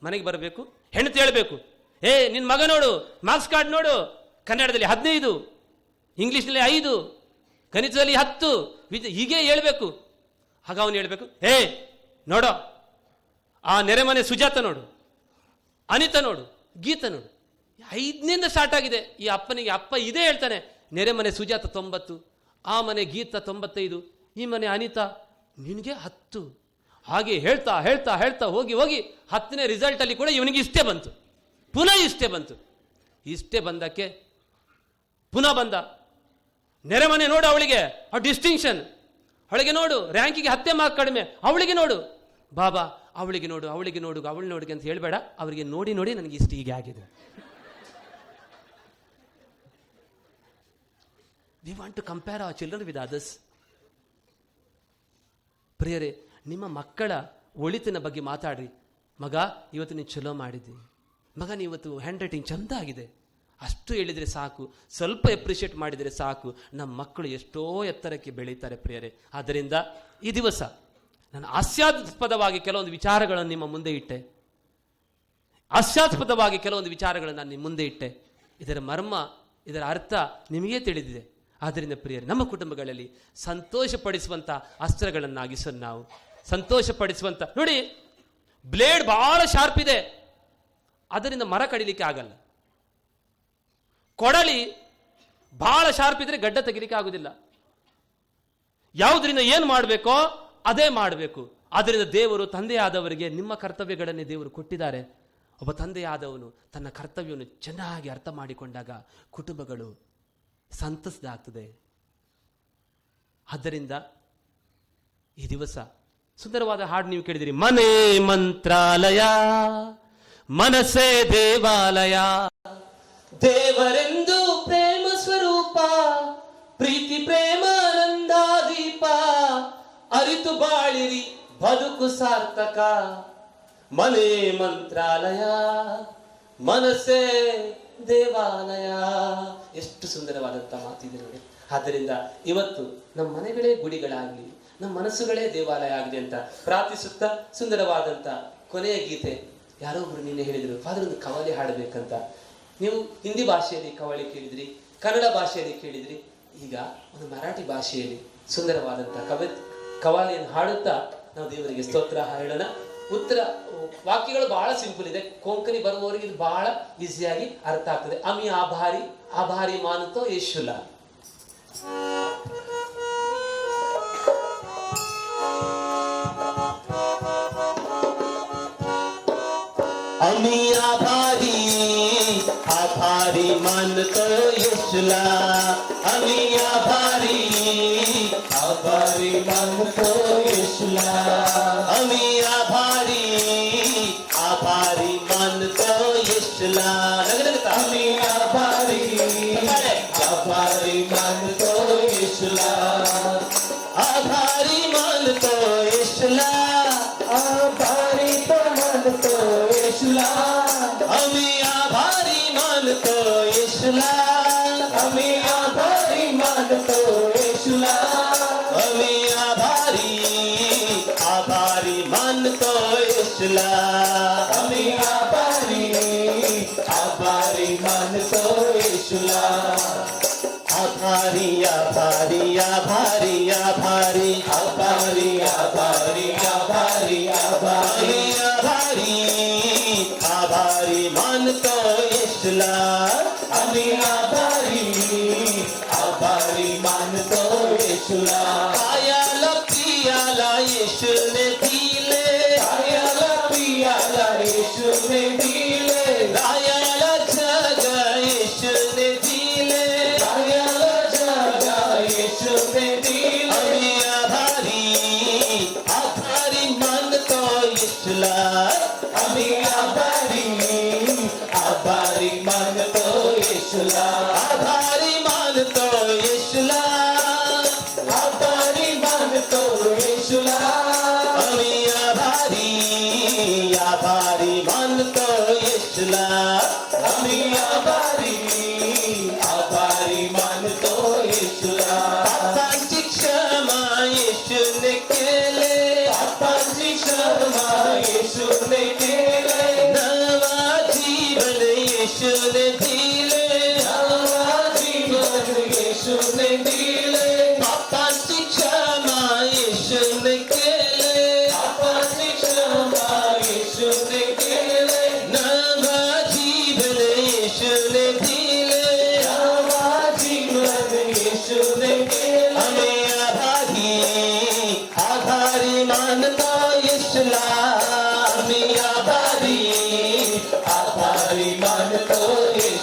B: ಮನೆಗೆ ಬರಬೇಕು, ಹೆಂಡತಿ ಹೇಳಬೇಕು, ನಿನ್ನ ಮಗ ನೋಡು, ಮಾರ್ಕ್ಸ್ ಕಾರ್ಡ್ ನೋಡು, ಕನ್ನಡದಲ್ಲಿ 15, ಇಂಗ್ಲಿಷ್ನಲ್ಲಿ 5, ಗಣಿತದಲ್ಲಿ 10, ಹೀಗೆ ಹೇಳ್ಬೇಕು. ಆಗ ಅವನು ಹೇಳ್ಬೇಕು, ನೋಡೋ ಆ ನೆರೆಮನೆ ಸುಜಾತ ನೋಡು, ಅನಿತಾ ನೋಡು, ಗೀತಾ ನೋಡು. 5ನಿಂದ ಸ್ಟಾರ್ಟ್ ಆಗಿದೆ ಈ ಅಪ್ಪನಿಗೆ. ಅಪ್ಪ ಇದೇ ಹೇಳ್ತಾನೆ, ನೆರೆಮನೆ ಸುಜಾತ 90, ಆ ಮನೆ ಗೀತಾ 95, ಈ ಮನೆ ಅನಿತಾ ನಿನಗೆ 10. ಹಾಗೆ ಹೇಳ್ತಾ ಹೇಳ್ತಾ ಹೇಳ್ತಾ ಹೋಗಿ 10ನೇ ರಿಸಲ್ಟ್ ಅಲ್ಲಿ ಕೂಡ ಇವನಿಗೆ ಇಷ್ಟೇ ಬಂತು, ಪುನಃ ಇಷ್ಟೇ ಬಂತು. ಇಷ್ಟೇ ಬಂದಕ್ಕೆ ಪುನಃ ಬಂದ. ನೆರೆಮನೆ ನೋಡು, ಅವಳಿಗೆ ಆ ಡಿಸ್ಟಿಂಕ್ಷನ್, ಅವಳಿಗೆ ನೋಡು, ರ್ಯಾಂಕಿಗೆ 10 ಮಾರ್ಕ್ ಕಡಿಮೆ, ಅವಳಿಗೆ ನೋಡು. ಬಾಬಾ ಅವಳಿಗೆ ನೋಡು, ಅವಳಿಗೆ ನೋಡು, ಅವಳು ನೋಡಿಗೆ ಅಂತ ಹೇಳ್ಬೇಡ, ಅವರಿಗೆ ನೋಡಿ ನೋಡಿ ನನಗೆ ಇಷ್ಟು ಹೀಗೆ ಆಗಿದೆ. We want to compare our children with others. ಪ್ರಿಯರೇ, ನಿಮ್ಮ ಮಕ್ಕಳ ಒಳಿತಿನ ಬಗ್ಗೆ ಮಾತಾಡ್ರಿ. ಮಗ ಇವತ್ತು ನೀನು ಚಲೋ ಮಾಡಿದ್ದಿ, ಮಗ ನೀವತ್ತು ಹ್ಯಾಂಡ್ ರೈಟಿಂಗ್ ಚಂದ ಆಗಿದೆ, ಅಷ್ಟು ಹೇಳಿದರೆ ಸಾಕು, ಸ್ವಲ್ಪ ಎಪ್ರಿಷಿಯೇಟ್ ಮಾಡಿದರೆ ಸಾಕು, ನಮ್ಮ ಮಕ್ಕಳು ಎಷ್ಟೋ ಎತ್ತರಕ್ಕೆ ಬೆಳೀತಾರೆ ಪ್ರಿಯರೇ. ಆದ್ದರಿಂದ ಈ ದಿವಸ ನಾನು ಹಾಸ್ಯಾಸ್ಪದವಾಗಿ ಕೆಲವೊಂದು ವಿಚಾರಗಳನ್ನು ನಿಮ್ಮ ಮುಂದೆ ಇಟ್ಟೆ, ಹಾಸ್ಯಾಸ್ಪದವಾಗಿ ಕೆಲವೊಂದು ವಿಚಾರಗಳನ್ನು ನಾನು ನಿಮ್ಮ ಮುಂದೆ ಇಟ್ಟೆ. ಇದರ ಮರ್ಮ, ಇದರ ಅರ್ಥ ನಿಮಗೇ ತಿಳಿದಿದೆ. ಆದ್ದರಿಂದ ಪ್ರಿಯರೇ, ನಮ್ಮ ಕುಟುಂಬಗಳಲ್ಲಿ ಸಂತೋಷಪಡಿಸುವಂಥ ಅಸ್ತ್ರಗಳನ್ನಾಗಿಸೋಣ ನಾವು. ಸಂತೋಷಪಡಿಸುವಂಥ, ನೋಡಿ, ಬ್ಲೇಡ್ ಬಹಳ ಶಾರ್ಪ್ ಇದೆ, ಅದರಿಂದ ಮರ ಕಡಿಲಿಕ್ಕೆ ಆಗಲ್ಲ. ಕೊಡಲಿ ಬಹಳ ಶಾರ್ಪ್ ಇದ್ರೆ ಗಡ್ಡ ತೆಗಿಲಿಕ್ಕೆ ಆಗುದಿಲ್ಲ. ಯಾವುದರಿಂದ ಏನು ಮಾಡಬೇಕೋ ಅದೇ ಮಾಡಬೇಕು. ಆದ್ದರಿಂದ ದೇವರು, ತಂದೆಯಾದವರಿಗೆ ನಿಮ್ಮ ಕರ್ತವ್ಯಗಳನ್ನೇ ದೇವರು ಕೊಟ್ಟಿದ್ದಾರೆ. ಒಬ್ಬ ತಂದೆಯಾದವನು ತನ್ನ ಕರ್ತವ್ಯವನ್ನು ಚೆನ್ನಾಗಿ ಅರ್ಥ ಮಾಡಿಕೊಂಡಾಗ ಕುಟುಂಬಗಳು ಸಂತಸದಾಗ್ತದೆ. ಆದ್ದರಿಂದ ಈ ದಿವಸ ಸುಂದರವಾದ ಹಾಡು ನೀವು ಕೇಳಿದಿರಿ, ಮನೆ ಮಂತ್ರಾಲಯ ಮನಸ್ಸೇ ದೇವಾಲಯ. ದೇವರೆಂದು ಪ್ರೇಮ ಸ್ವರೂಪ, ಪ್ರೀತಿ ಪ್ರೇಮಾನಂದಾದೀಪ, ಅರಿತು ಬಾಳಿರಿ ಬದುಕು ಸಾರ್ಥಕ. ಮನೆ ಮಂತ್ರಾಲಯ ಮನಸ್ಸೇ ದೇವಾಲಯ. ಎಷ್ಟು ಸುಂದರವಾದಂಥ ಮಾತಿದೆ ನೋಡಿ. ಆದ್ದರಿಂದ ಇವತ್ತು ನಮ್ಮ ಮನೆಗಳೇ ಗುಡಿಗಳಾಗಲಿ, ನಮ್ಮ ಮನಸ್ಸುಗಳೇ ದೇವಾಲಯ ಆಗಲಿ ಅಂತ ಪ್ರಾರ್ಥಿಸುತ್ತಾ, ಸುಂದರವಾದಂಥ ಕೊನೆಯ ಗೀತೆ. ಯಾರೋ ಒಬ್ರು ನಿನ್ನೆ ಹೇಳಿದರು, ಫಾದರ್ ಒಂದು ಕವಲೆ ಹಾಡಬೇಕಂತ. ನೀವು ಹಿಂದಿ ಭಾಷೆಯಲ್ಲಿ ಕವಲೆ ಕೇಳಿದ್ರಿ, ಕನ್ನಡ ಭಾಷೆಯಲ್ಲಿ ಕೇಳಿದ್ರಿ, ಈಗ ಒಂದು ಮರಾಠಿ ಭಾಷೆಯಲ್ಲಿ ಸುಂದರವಾದಂಥ ಕವಾಲೆಯನ್ನು ಹಾಡುತ್ತಾ ನಾವು ದೇವರಿಗೆ ಸ್ತೋತ್ರ ಹೇಳೋಣ. ಉತ್ತರ ವಾಕ್ಯಗಳು ಬಹಳ ಸಿಂಪಲ್ ಇದೆ, ಕೊಂಕಣಿ ಬರುವವರಿಗೆ ಇದು ಬಹಳ ಈಸಿಯಾಗಿ ಅರ್ಥ ಆಗ್ತದೆ. ಅಮಿ ಆಭಾರಿ ಆಭಾರಿ ಮಾನುತ್ತೋ ಯೇಶುಲ.
C: अमी आभारी आभारी मानतो यीशुला. अमी आभारी आभारी मानतो यीशुला. अमी आभारी आभारी मानतो यीशुला. अमी आभारी आभारी मानतो यीशुला. आभारी मानतो यीशुला. आभारी तो मानतो यीशुला. अमी आभारी मानतो यीशुला. अमी आभारी मानतो यीशुला. अमी आभारी आभारी मानतो यीशुला. अमी आभारी आभारी मानतो यीशुला. आभारी आभारी आभारी आभारी आभारी आभारी आभारी आभारी आभारी आभारी मानतो यीशुला. अमी आभारी आभारी मानतो यीशुला. आयाला पियाला येशूने दिले, आयाला पियाला येशूने दिले, आयाला जगा येशूने दिले, आयाला जगा येशूने दिले. अमी आभारी आभारी मानतो यीशुला. अमी आभारी आभारी मानतो यीशुला. आभारी मानतो यीशुला. आभारी मानतो यीशुला. अमी आभारी आभारी मानतो यीशुला. अमी आभारी आभारी मानतो यीशुला. पापांची क्षमा येशूने केले, पापांची क्षमा येशूने केले, नवा जीवन येशूने दिले, नवा जीवन येशूने दिले. पापांची क्षमा येशूने केले, पापांची क्षमा येशूने केले, नवा जीवन येशूने दिले, नवा जीवन येशूने केले. अमी आभारी आभारी मानतो यीशुला. अमी आभारी आभारी मानतो यीशुला.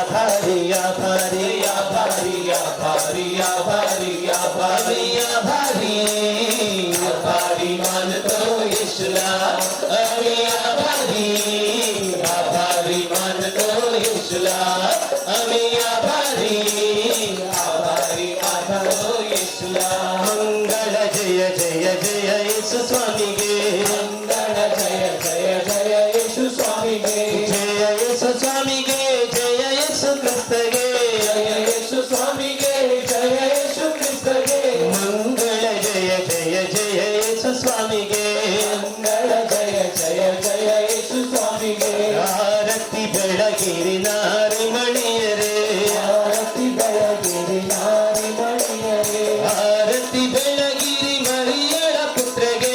C: आभारी आभारी आभारी आभारी आभारी आभारी आभारी आभारी मानतो येशूला आम्ही आभारी आभारी मानतो येशूला आम्ही आभारी आभारी मानतो येशूला मंगळ जय जय जय येशू स्वामी गे मंगळ जय जय जय येशू स्वामी गे जय येशू स्वामी गे जय येशू ख्रिस्त गे जय येशू स्वामी गे जय येशू ख्रिस्त गे मंगळ जय जय जय येशू स्वामी गे मंगळ जय जय जय येशू स्वामी गे आरती ಬೆಳಗಿರಿ ನಾರಿ ಮಣಿಯರೇ ಆರತಿ ಬೆಳಗಿರಿ ನಾರಿ ಮಣಿಯರೇ ಆರತಿ ಬೆಳಗಿರಿ ಮರಿಯಳ ಪುತ್ರಗೆ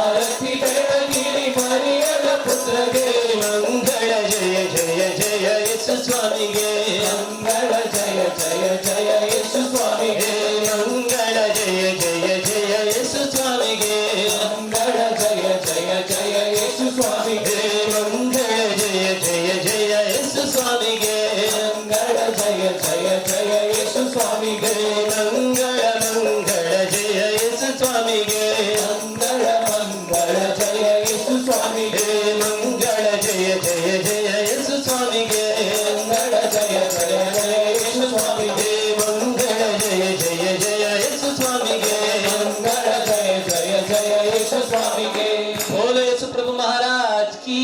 C: ಆರತಿ ಬೆಳಗಿರಿ ಮರಿಯಳ ಪುತ್ರಗೆ ಮಂಗಳ ಜಯ ಜಯ ಜಯ ಯೇಸು ಸ್ವಾಮಿಗೆ ಮಂಗಳ ಜಯ ಜಯ ಜಯ ಯೇಸು ಸ್ವಾಮಿಗೆ ಮಂಗಳ ಜಯ ಜಯ ಜಯ ಯೇಸು ಸ್ವಾಮಿಗೆ ಮಂಗಳ ಜಯ ಜಯ ಜಯ ಯೇಸು ಸ್ವಾಮಿಗೆ ಮಂಗಳ ಜಯ ಜಯ ಜಯ ಯೇಸು ಸ್ವಾಮಿಗೆ ಮಂಗಳ ಜಯ ಜಯ ಜಯ ಯೇಸು ಸ್ವಾಮಿಗೆ ಮಂಗಳ ಮಂಗಳ ಜಯ ಯೇಸು ಸ್ವಾಮಿಗೆ ಮಂಗಳ ಮಂಗಳ ಜಯ ಯೇಸು ಸ್ವಾಮಿಗೆ ಮಂಗಳ ಜಯ ಜಯ ಜಯ ಯೇಸು ಸ್ವಾಮಿಗೆ ಮಂಗಳ ಜಯ ಜಯ ಜಯ ಯೇಸು ಸ್ವಾಮಿಗೆ ಮಂಗಳ ಜಯ ಜಯ ಜಯ ಯೇಸು ಸ್ವಾಮಿಗೆ ಮಂಗಳ ಜಯ ಜಯ ಜಯ ಯೇಸು ಸ್ವಾಮಿಗೆ बोलो यीशु प्रभु महाराज की